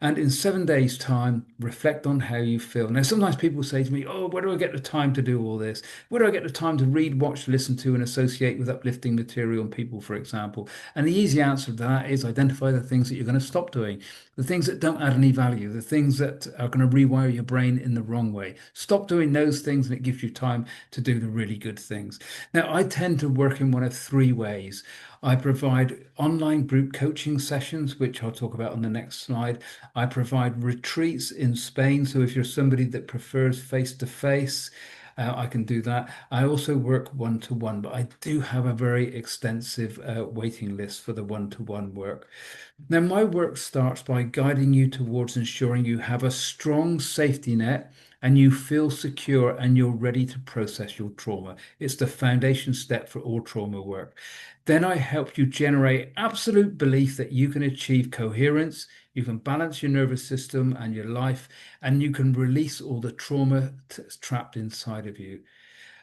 And in 7 days' time, reflect on how you feel. Now, sometimes people say to me, oh, where do I get the time to do all this? Where do I get the time to read, watch, listen to, and associate with uplifting material and people, for example? And the easy answer to that is identify the things that you're going to stop doing, the things that don't add any value, the things that are going to rewire your brain in the wrong way. Stop doing those things, and it gives you time to do the really good things. Now, I tend to work in one of three ways. I provide online group coaching sessions, which I'll talk about on the next slide. I provide retreats in Spain. So if you're somebody that prefers face-to-face, I can do that. I also work one-to-one, but I do have a very extensive waiting list for the one-to-one work. Now, my work starts by guiding you towards ensuring you have a strong safety net and you feel secure and you're ready to process your trauma. It's the foundation step for all trauma work. Then I help you generate absolute belief that you can achieve coherence, you can balance your nervous system and your life, and you can release all the trauma trapped inside of you.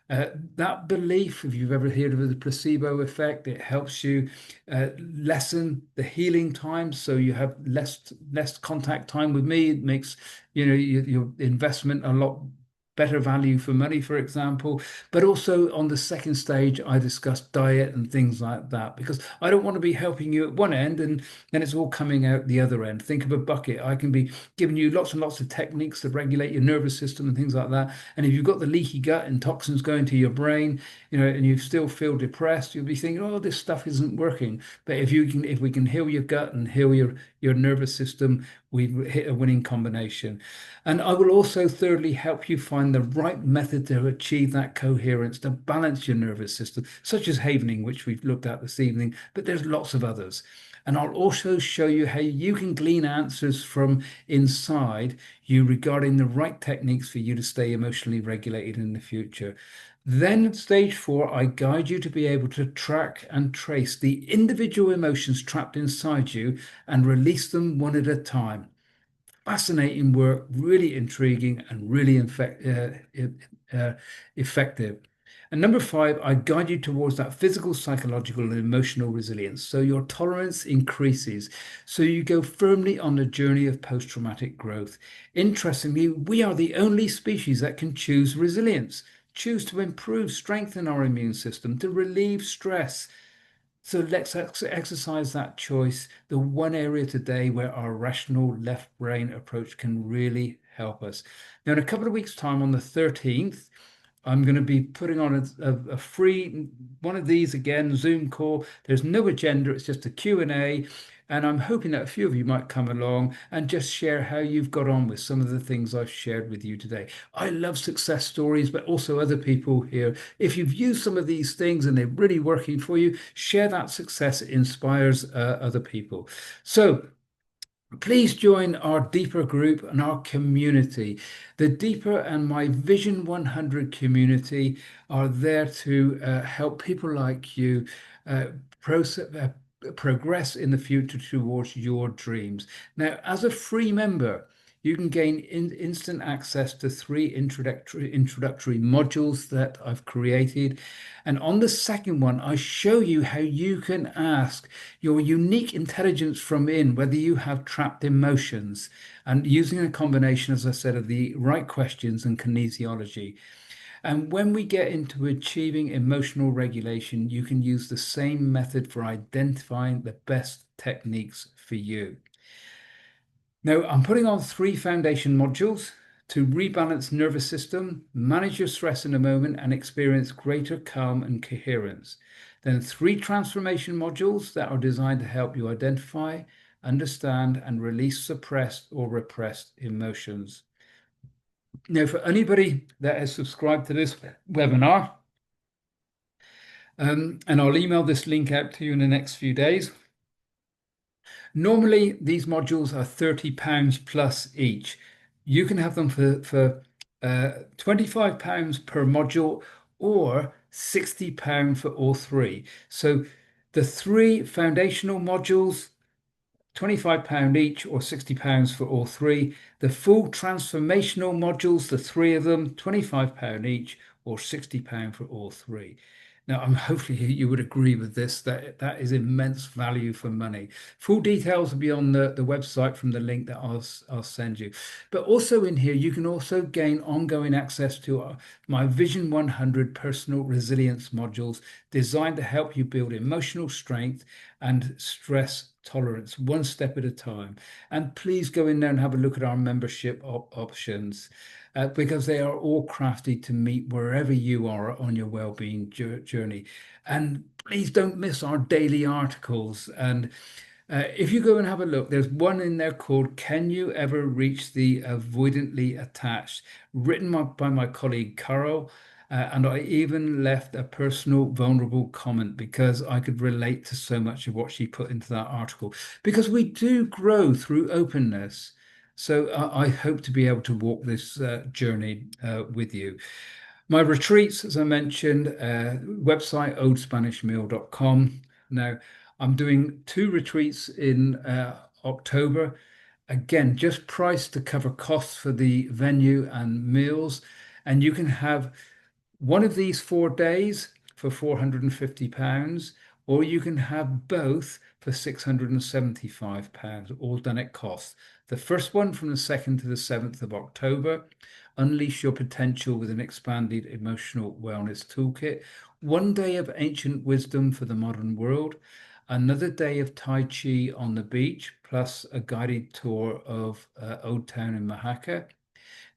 That belief, if you've ever heard of the placebo effect, it helps you lessen the healing time, so you have less contact time with me. It makes your investment a lot better value for money, for example. But also on the second stage, I discuss diet and things like that because I don't want to be helping you at one end and then it's all coming out the other end. Think of a bucket. I can be giving you lots and lots of techniques to regulate your nervous system and things like that. And if you've got the leaky gut and toxins going to your brain, and you still feel depressed, you'll be thinking, oh, this stuff isn't working. But if we can heal your gut and heal your nervous system, we've hit a winning combination. And I will also thirdly help you find the right method to achieve that coherence, to balance your nervous system, such as havening, which we've looked at this evening, but there's lots of others. And I'll also show you how you can glean answers from inside you regarding the right techniques for you to stay emotionally regulated in the future. Then at stage 4, I guide you to be able to track and trace the individual emotions trapped inside you and release them one at a time. Fascinating work, really intriguing and really effective. And number 5, I guide you towards that physical, psychological, and emotional resilience. So your tolerance increases. So you go firmly on the journey of post-traumatic growth. Interestingly, we are the only species that can choose resilience, choose to improve, strengthen our immune system, to relieve stress. So let's exercise that choice, the one area today where our rational left brain approach can really help us. Now, in a couple of weeks' time, on the 13th, I'm going to be putting on a free one of these again, Zoom call. There's no agenda, it's just a Q&A. And I'm hoping that a few of you might come along and just share how you've got on with some of the things I've shared with you today. I love success stories, but also other people here. If you've used some of these things and they're really working for you, share that success. It inspires other people. So Please join our Deeper group and our community. The Deeper and my Vision 100 community are there to help people like you uh, process, progress in the future towards your dreams. Now, as a free member, you can gain instant access to three introductory modules that I've created. And on the second one, I show you how you can ask your unique intelligence from whether you have trapped emotions, and using a combination, as I said, of the right questions and kinesiology. And when we get into achieving emotional regulation, you can use the same method for identifying the best techniques for you. Now, I'm putting on three foundation modules to rebalance nervous system, manage your stress in a moment, and experience greater calm and coherence. Then three transformation modules that are designed to help you identify, understand, and release suppressed or repressed emotions. Now, for anybody that has subscribed to this webinar, and I'll email this link out to you in the next few days. Normally, these modules are £30 plus each. You can have them for £25 per module or £60 for all three. So the three foundational modules, £25 each or £60 for all three. The full transformational modules, the three of them, £25 each or £60 for all three. Now, hopefully you would agree with this, that that is immense value for money. Full details will be on the website from the link that I'll send you. But also in here, you can also gain ongoing access to my Vision 100 personal resilience modules designed to help you build emotional strength and stress tolerance one step at a time. And please go in there and have a look at our membership options because they are all crafted to meet wherever you are on your well-being journey. And please don't miss our daily articles. And if you go and have a look, there's one in there called Can You Ever Reach the Avoidantly Attached, written by my colleague Carol. And I even left a personal, vulnerable comment because I could relate to so much of what she put into that article. Because we do grow through openness. So I hope to be able to walk this journey with you. My retreats, as I mentioned, website oldspanishmeal.com. Now, I'm doing two retreats in October. Again, just priced to cover costs for the venue and meals. And you can have one of these 4 days for £450, or you can have both for £675, all done at cost. The first one from the 2nd to the 7th of October, Unleash Your Potential with an Expanded Emotional Wellness Toolkit. 1 day of ancient wisdom for the modern world. Another day of Tai Chi on the beach, plus a guided tour of Old Town in Mahaka.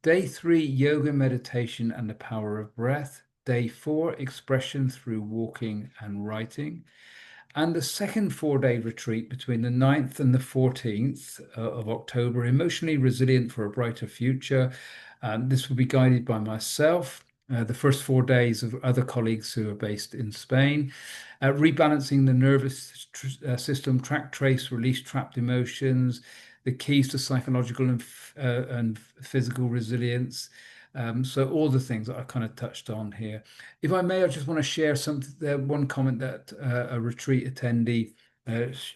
Day 3, yoga, meditation, and the power of breath. Day 4, expression through walking and writing. And the second 4 day retreat between the 9th and the 14th of October, Emotionally Resilient for a Brighter Future. This will be guided by myself. The first 4 days of other colleagues who are based in Spain. Rebalancing the nervous system, track, trace, release trapped emotions, the keys to psychological and physical resilience. So all the things that I kind of touched on here. If I may, I just want to share one comment that a retreat attendee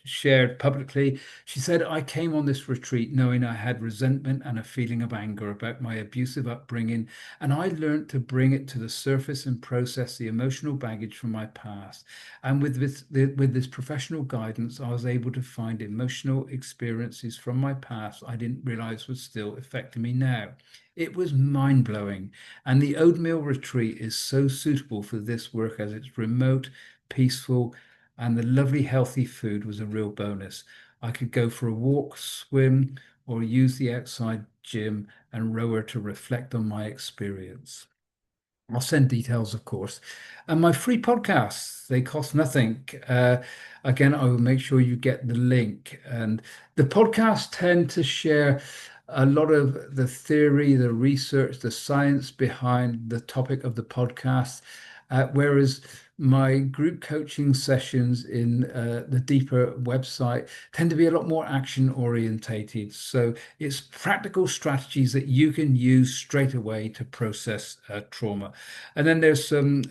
shared publicly. She said, I came on this retreat knowing I had resentment and a feeling of anger about my abusive upbringing, and I learned to bring it to the surface and process the emotional baggage from my past. And with this professional guidance, I was able to find emotional experiences from my past I didn't realize was still affecting me now. It was mind-blowing, and the Oatmeal Retreat is so suitable for this work as it's remote, peaceful, and the lovely healthy food was a real bonus. I could go for a walk, swim, or use the outside gym and rower to reflect on my experience. I'll send details, of course. And my free podcasts, they cost nothing. Again, I will make sure you get the link. And the podcasts tend to share a lot of the theory, the research, the science behind the topic of the podcast. Whereas My group coaching sessions in the Deeper website tend to be a lot more action orientated. So it's practical strategies that you can use straight away to process trauma. And then there's some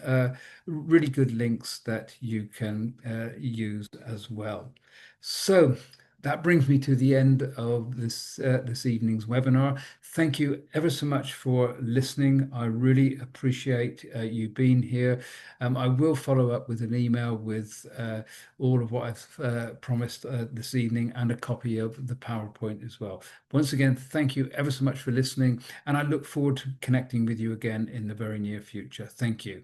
really good links that you can use as well. So that brings me to the end of this evening's webinar. Thank you ever so much for listening. I really appreciate you being here. I will follow up with an email with all of what I've promised this evening and a copy of the PowerPoint as well. Once again, thank you ever so much for listening, and I look forward to connecting with you again in the very near future. Thank you.